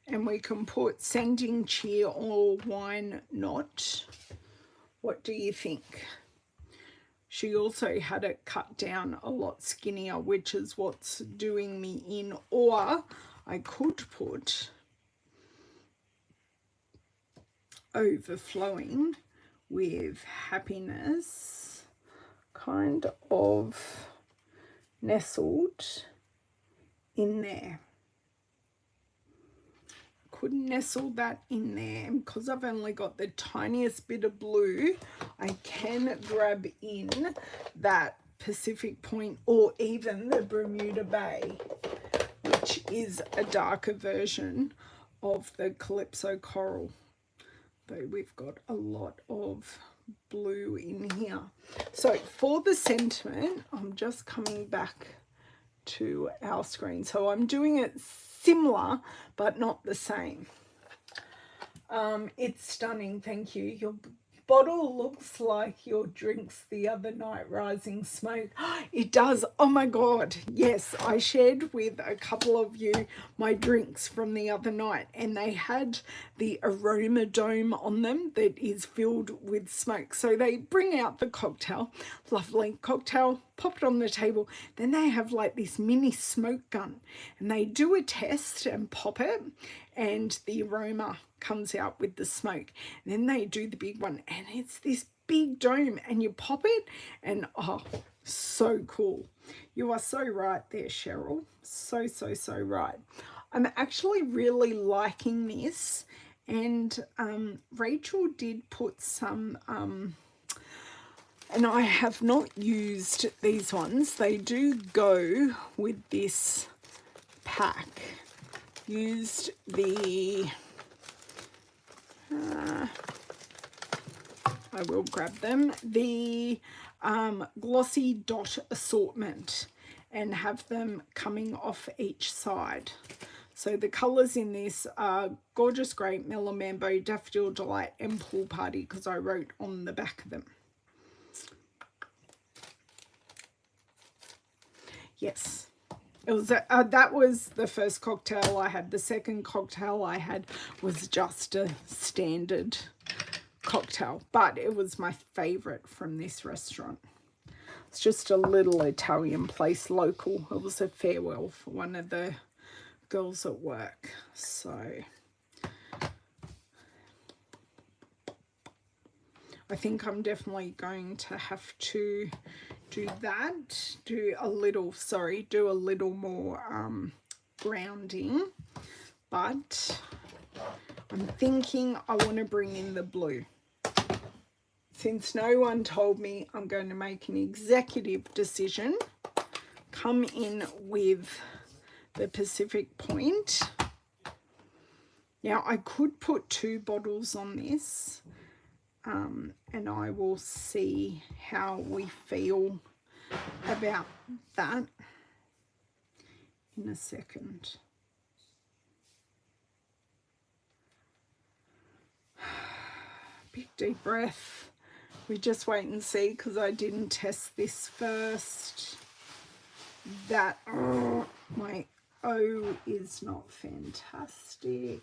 Speaker 1: And we can put sending cheer or wine not. What do you think? She also had it cut down a lot skinnier, which is what's doing me in. Or I could put overflowing with happiness kind of nestled in there. Could nestle that in there, because I've only got the tiniest bit of blue. I can grab in that Pacific Point or even the Bermuda Bay, which is a darker version of the Calypso Coral, though we've got a lot of blue in here. So for the sentiment, I'm just coming back to our screen. So I'm doing it similar but not the same. It's stunning, thank you. Your bottle looks like your drinks the other night, Rising Smoke. It does. Oh my god, yes, I shared with a couple of you my drinks from the other night, and they had the aroma dome on them that is filled with smoke. So they bring out the cocktail, lovely cocktail, pop it on the table, then they have like this mini smoke gun, and they do a test and pop it, and the aroma comes out with the smoke. And then they do the big one, and it's this big dome, and you pop it, and oh, so cool. You are so right there, Cheryl. So right. I'm actually really liking this, and Rachel did put some and I have not used these ones. They do go with this pack. Used the I will grab them, the glossy dot assortment, and have them coming off each side. So the colours in this are Gorgeous Grape, Melamambo, Daffodil Delight and Pool Party, because I wrote on the back of them. Yes, it was that was the first cocktail I had. The second cocktail I had was just a standard cocktail, but it was my favourite from this restaurant. It's just a little Italian place, local. It was a farewell for one of the girls at work. So I think I'm definitely going to have to do that, do a little more grounding, but I'm thinking I want to bring in the blue. Since no one told me, I'm going to make an executive decision, come in with the Pacific Point. Now I could put 2 bottles on this, and I will see how we feel about that in a second. Big deep breath. We just wait and see, because I didn't test this first. That, my O is not fantastic.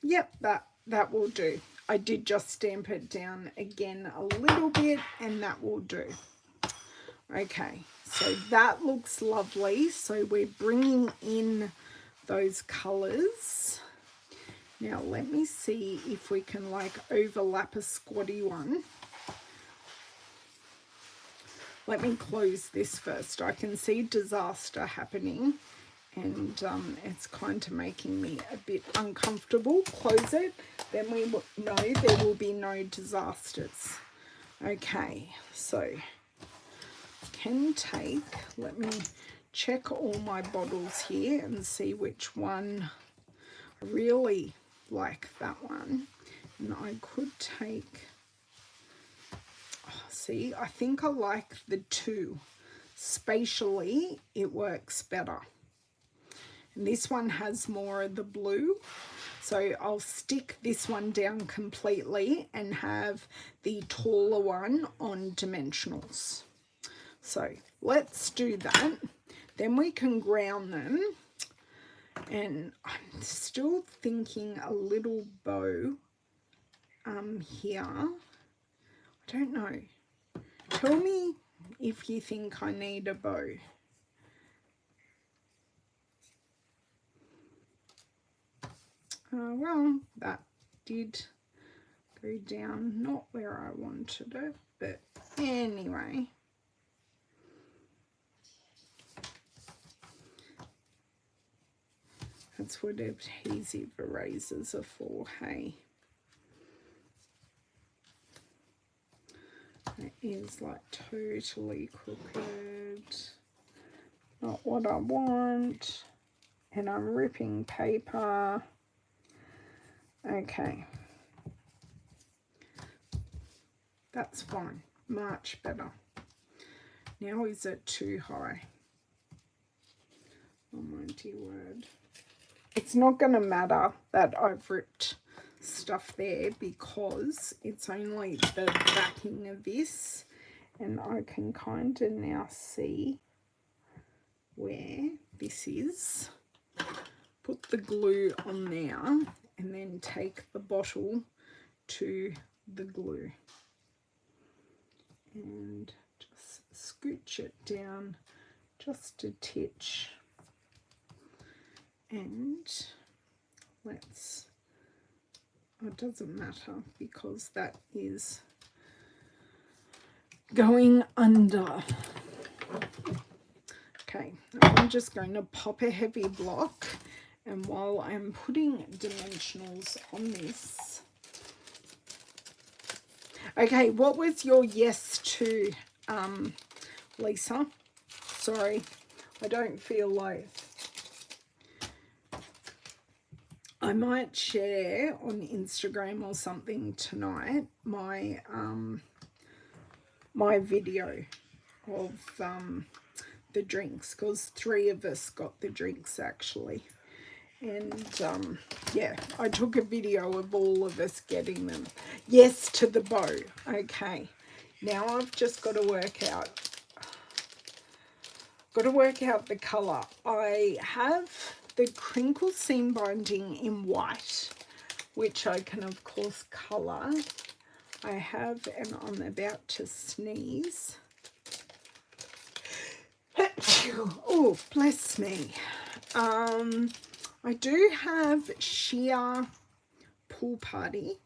Speaker 1: Yep, that will do. I did just stamp it down again a little bit, and that will do. Okay, so that looks lovely. So we're bringing in those colours. Now let me see if we can like overlap a squatty one. Let me close this first. I can see disaster happening, and it's kind of making me a bit uncomfortable. Close it, then we know there will be no disasters. Okay, so can take, let me check all my bottles here and see which one. I really like that one, and I could take, see, I think I like the 2. Spatially it works better, and this one has more of the blue, so I'll stick this one down completely and have the taller one on dimensionals. So let's do that, then we can ground them. And I'm still thinking a little bow here. I don't know. Tell me if you think I need a bow. Well, that did go down not where I wanted it, but anyway. That's what adhesive erasers are for, hey. It is like totally crooked. Not what I want. And I'm ripping paper. Okay. That's fine. Much better. Now is it too high? Oh my dear word. It's not going to matter that I've ripped stuff there, because it's only the backing of this, and I can kind of now see where this is. Put the glue on there and then take the bottle to the glue and just scooch it down just a titch. And let's, it doesn't matter because that is going under. Okay, I'm just going to pop a heavy block, and while I'm putting dimensionals on this. Okay, what was your yes to, Lisa? Sorry, I don't feel like, I might share on Instagram or something tonight my my video of the drinks, because 3 of us got the drinks actually. And yeah, I took a video of all of us getting them. Yes, to the bow. Okay, now I've just got to work out the colour. I have the crinkle seam binding in white, which I can of course colour. I have, and I'm about to sneeze. Oh, bless me. I do have sheer Pool Party,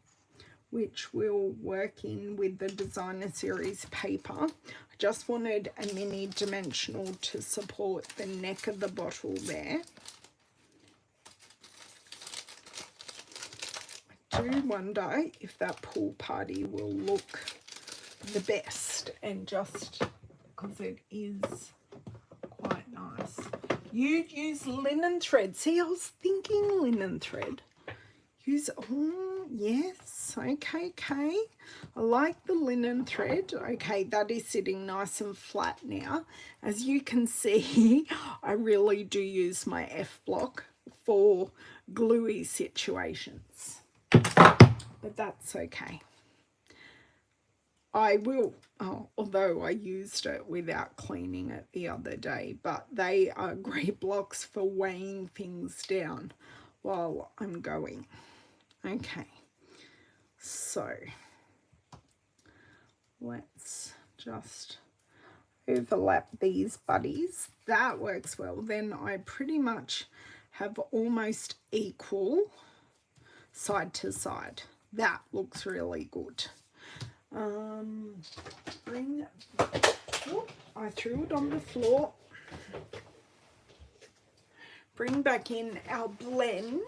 Speaker 1: which will work in with the designer series paper. I just wanted a mini dimensional to support the neck of the bottle there. I do wonder if that Pool Party will look the best, and just because it is quite nice. You'd use linen thread. See, I was thinking linen thread. Oh, yes, okay. I like the linen thread. Okay, that is sitting nice and flat now. As you can see, I really do use my F block for gluey situations, but that's okay. I will, although I used it without cleaning it the other day, but they are great blocks for weighing things down while I'm going. Okay, so let's just overlap these buddies. That works well. Then I pretty much have almost equal side to side. That looks really good. I threw it on the floor. Bring back in our blend.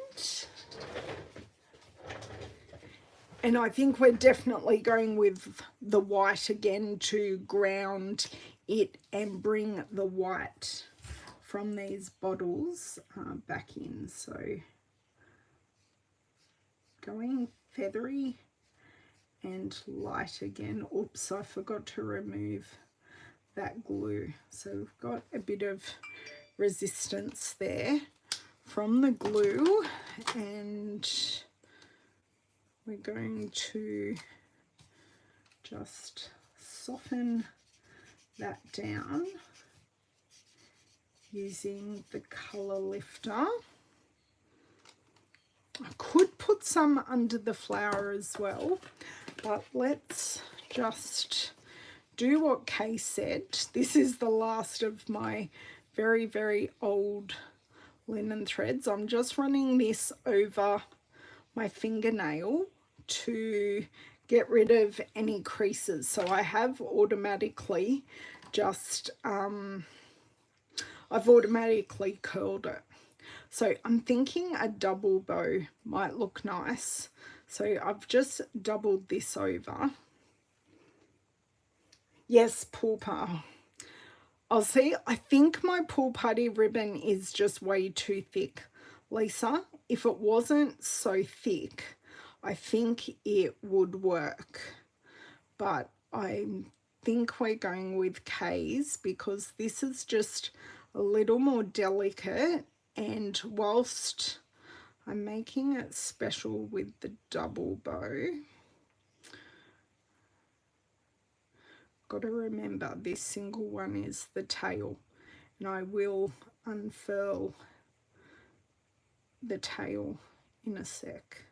Speaker 1: And I think we're definitely going with the white again to ground it and bring the white from these bottles back in. So going feathery and light again. Oops, I forgot to remove that glue. So we've got a bit of resistance there from the glue, and we're going to just soften that down using the colour lifter. I could put some under the flower as well, but let's just do what Kay said. This is the last of my very, very old linen threads. I'm just running this over my fingernail to get rid of any creases. So I have automatically just, I've automatically curled it. So I'm thinking a double bow might look nice. So I've just doubled this over. Yes, Pool Party. I'll see. I think my Pool Party ribbon is just way too thick, Lisa. If it wasn't so thick, I think it would work. But I think we're going with K's because this is just a little more delicate. And whilst I'm making it special with the double bow, got to remember this single one is the tail, and I will unfurl the tail in a sec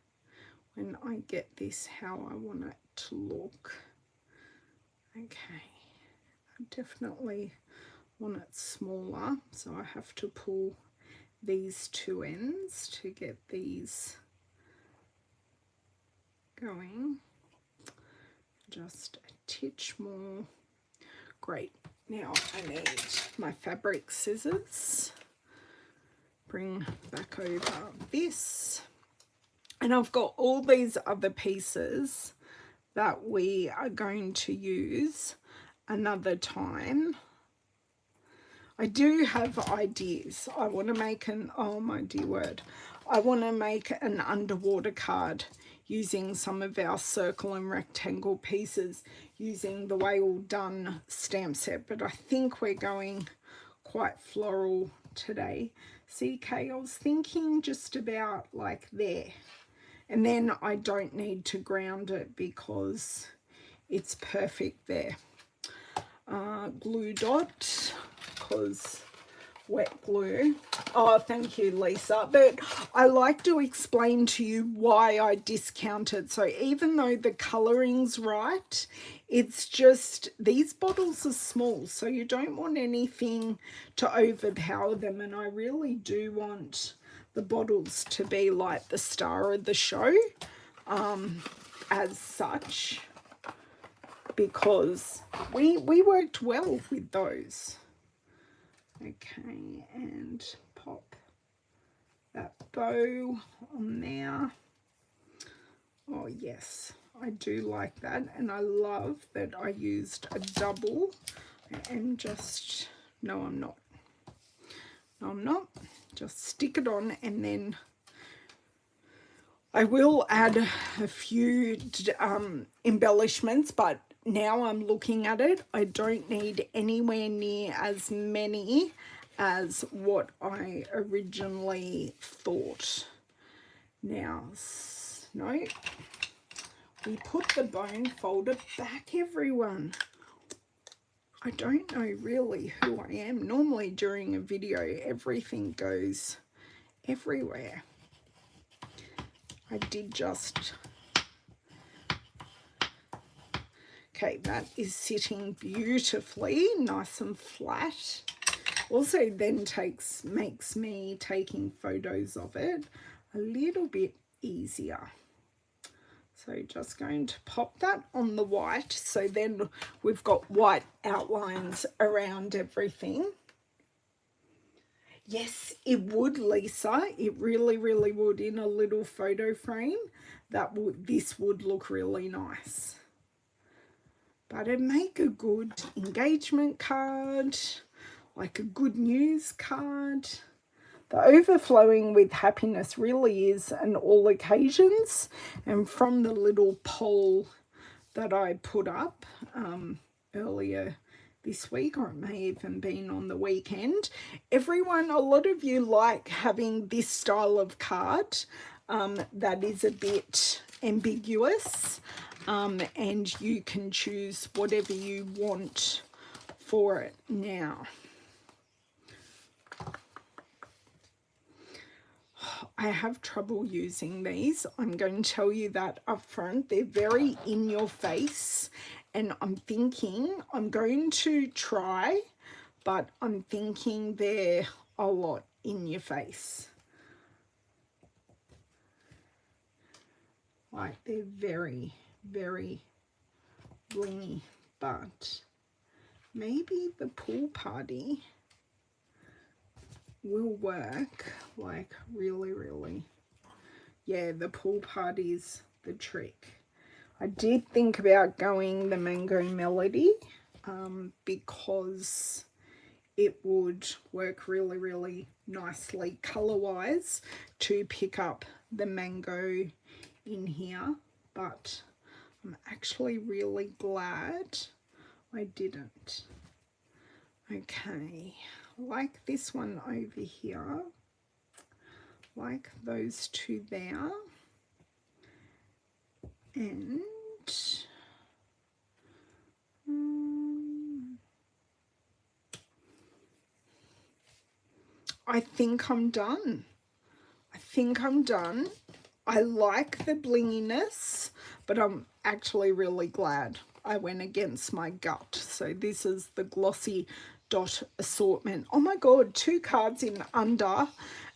Speaker 1: when I get this how I want it to look. Okay, I definitely want it smaller, so I have to pull these two ends to get these going. Just a titch more. Great. Now I need my fabric scissors. Bring back over this. And I've got all these other pieces that we are going to use another time. I do have ideas. I want to make an, oh my dear word, I want to make an underwater card using some of our circle and rectangle pieces using the Way All Done stamp set, but I think we're going quite floral today. See, Kay, I was thinking just about like there, and then I don't need to ground it because it's perfect there. Glue dot, because wet glue. Oh, thank you, Lisa. But I like to explain to you why I discounted. So even though the coloring's right, it's just these bottles are small, so you don't want anything to overpower them. And I really do want the bottles to be like the star of the show, as such, because we worked well with those. Okay, and pop that bow on there. Oh yes, I do like that, and I love that I used a double. And just, no I'm not, just stick it on, and then I will add a few embellishments, but now I'm looking at it, I don't need anywhere near as many as what I originally thought. Now, no, we put the bone folder back, everyone. I don't know really who I am. Normally during a video, everything goes everywhere. I did just... Okay, that is sitting beautifully, nice and flat. Also then makes me taking photos of it a little bit easier. So just going to pop that on the white, so then we've got white outlines around everything. Yes, it would, Lisa. It really, really would. In a little photo frame, this would look really nice. But it'd make a good engagement card, like a good news card. The overflowing with happiness really is an all occasions. And from the little poll that I put up earlier this week, or it may even been on the weekend, a lot of you like having this style of card that is a bit ambiguous. And you can choose whatever you want for it. Now, I have trouble using these. I'm going to tell you that up front. They're very in your face, and I'm thinking I'm going to try, but I'm thinking they're a lot in your face. Like, they're very, very blingy, but maybe the pool party will work like really, really. Yeah, the pool party's the trick. I did think about going the Mango Melody because it would work really, really nicely color-wise to pick up the mango in here, but I'm actually really glad I didn't. Okay, like this one over here, like those two there, and I think I'm done. I like the blinginess, but I'm actually really glad I went against my gut. So this is the Glossy Dot Assortment. Oh my God, 2 cards in under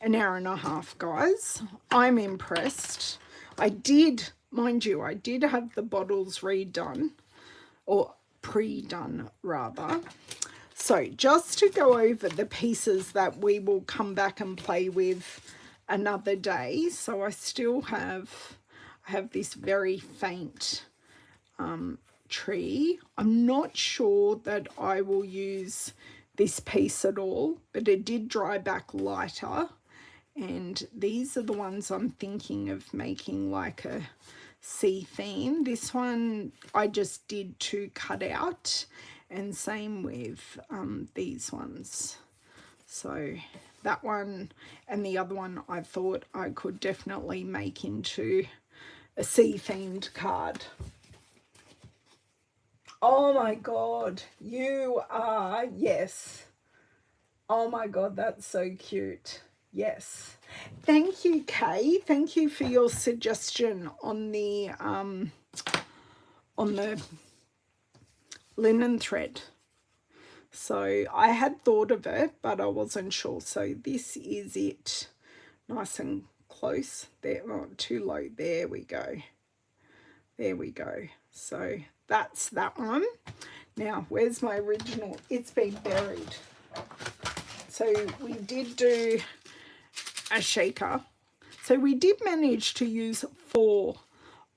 Speaker 1: an hour and a half, guys. I'm impressed. I did, mind you, I did have the bottles redone, or pre-done rather. So just to go over the pieces that we will come back and play with another day. So I still have this very faint tree. I'm not sure that I will use this piece at all, but it did dry back lighter, and these are the ones I'm thinking of making like a sea theme. This one I just did to cut out, and same with these ones. So that one and the other one I thought I could definitely make into a sea themed card. Oh my God, you are, yes. Oh my God, that's so cute. Yes. Thank you, Kay. Thank you for your suggestion on the linen thread. So I had thought of it, but I wasn't sure. So this is it. Nice and close. There, not too low. There we go. There we go. So that's that one. Now, where's my original? It's been buried. So we did do a shaker. So we did manage to use 4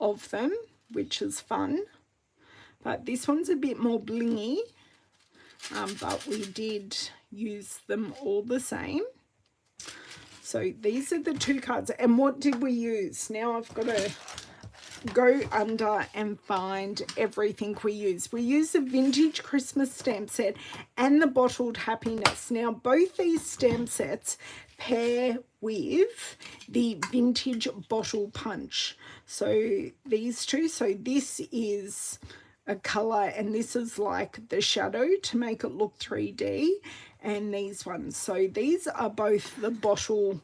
Speaker 1: of them, which is fun. But this one's a bit more blingy. But we did use them all the same. So these are the 2 cards. And what did we use? Now I've got to go under and find everything we use. We use the vintage Christmas stamp set and the bottled happiness. Now both these stamp sets pair with the vintage bottle punch. So these 2, so this is a color and this is like the shadow to make it look 3D, and these ones. So these are both the bottle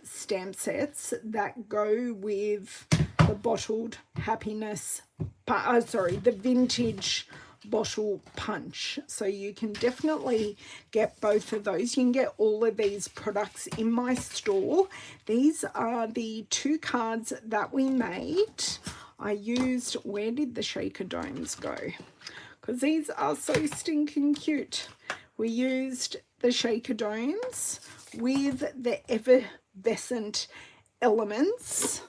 Speaker 1: stamp sets that go with the bottled happiness, the vintage bottle punch. So you can definitely get both of those. You can get all of these products in my store. These are the 2 cards that we made. I used, where did the shaker domes go? Because these are so stinking cute. We used the shaker domes with the effervescent elements.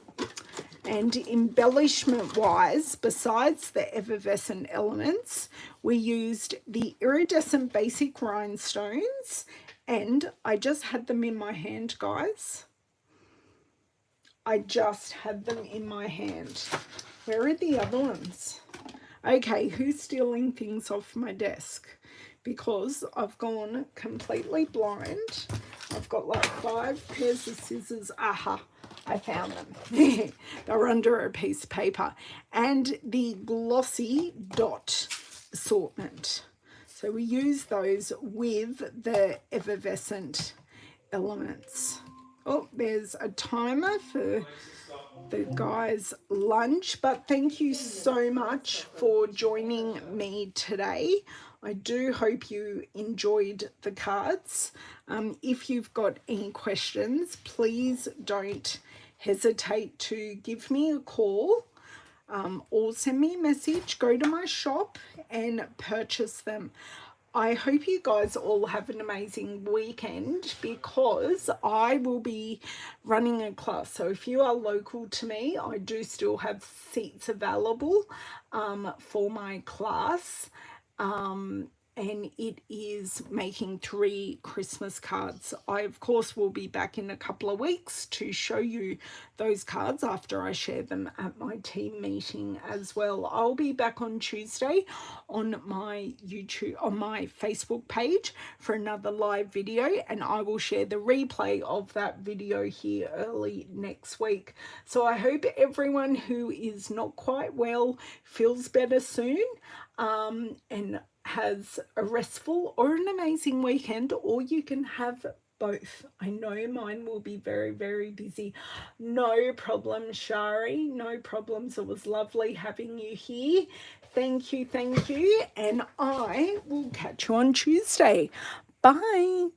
Speaker 1: And embellishment wise, besides the effervescent elements, we used the iridescent basic rhinestones, and I just had them in my hand, guys. I just had them in my hand. Where are the other ones? Okay, who's stealing things off my desk? Because I've gone completely blind. I've got like 5 pairs of scissors. Aha, I found them. They're under a piece of paper. And the glossy dot assortment. So we use those with the effervescent elements. Oh, there's a timer for the guys' lunch, but thank you so much for joining me today. I do hope you enjoyed the cards. If you've got any questions, please don't hesitate to give me a call or send me a message. Go to my shop and purchase them. I hope you guys all have an amazing weekend, because I will be running a class. So if you are local to me, I do still have seats available for my class. And it is making 3 Christmas cards. I, of course, will be back in a couple of weeks to show you those cards after I share them at my team meeting as well. I'll be back on Tuesday on my Facebook page for another live video, and I will share the replay of that video here early next week. So I hope everyone who is not quite well feels better soon, and has a restful or an amazing weekend, or you can have both. I know mine will be very, very busy. No problem, Shari. No problems. It was lovely having you here. Thank you, and I will catch you on Tuesday. Bye.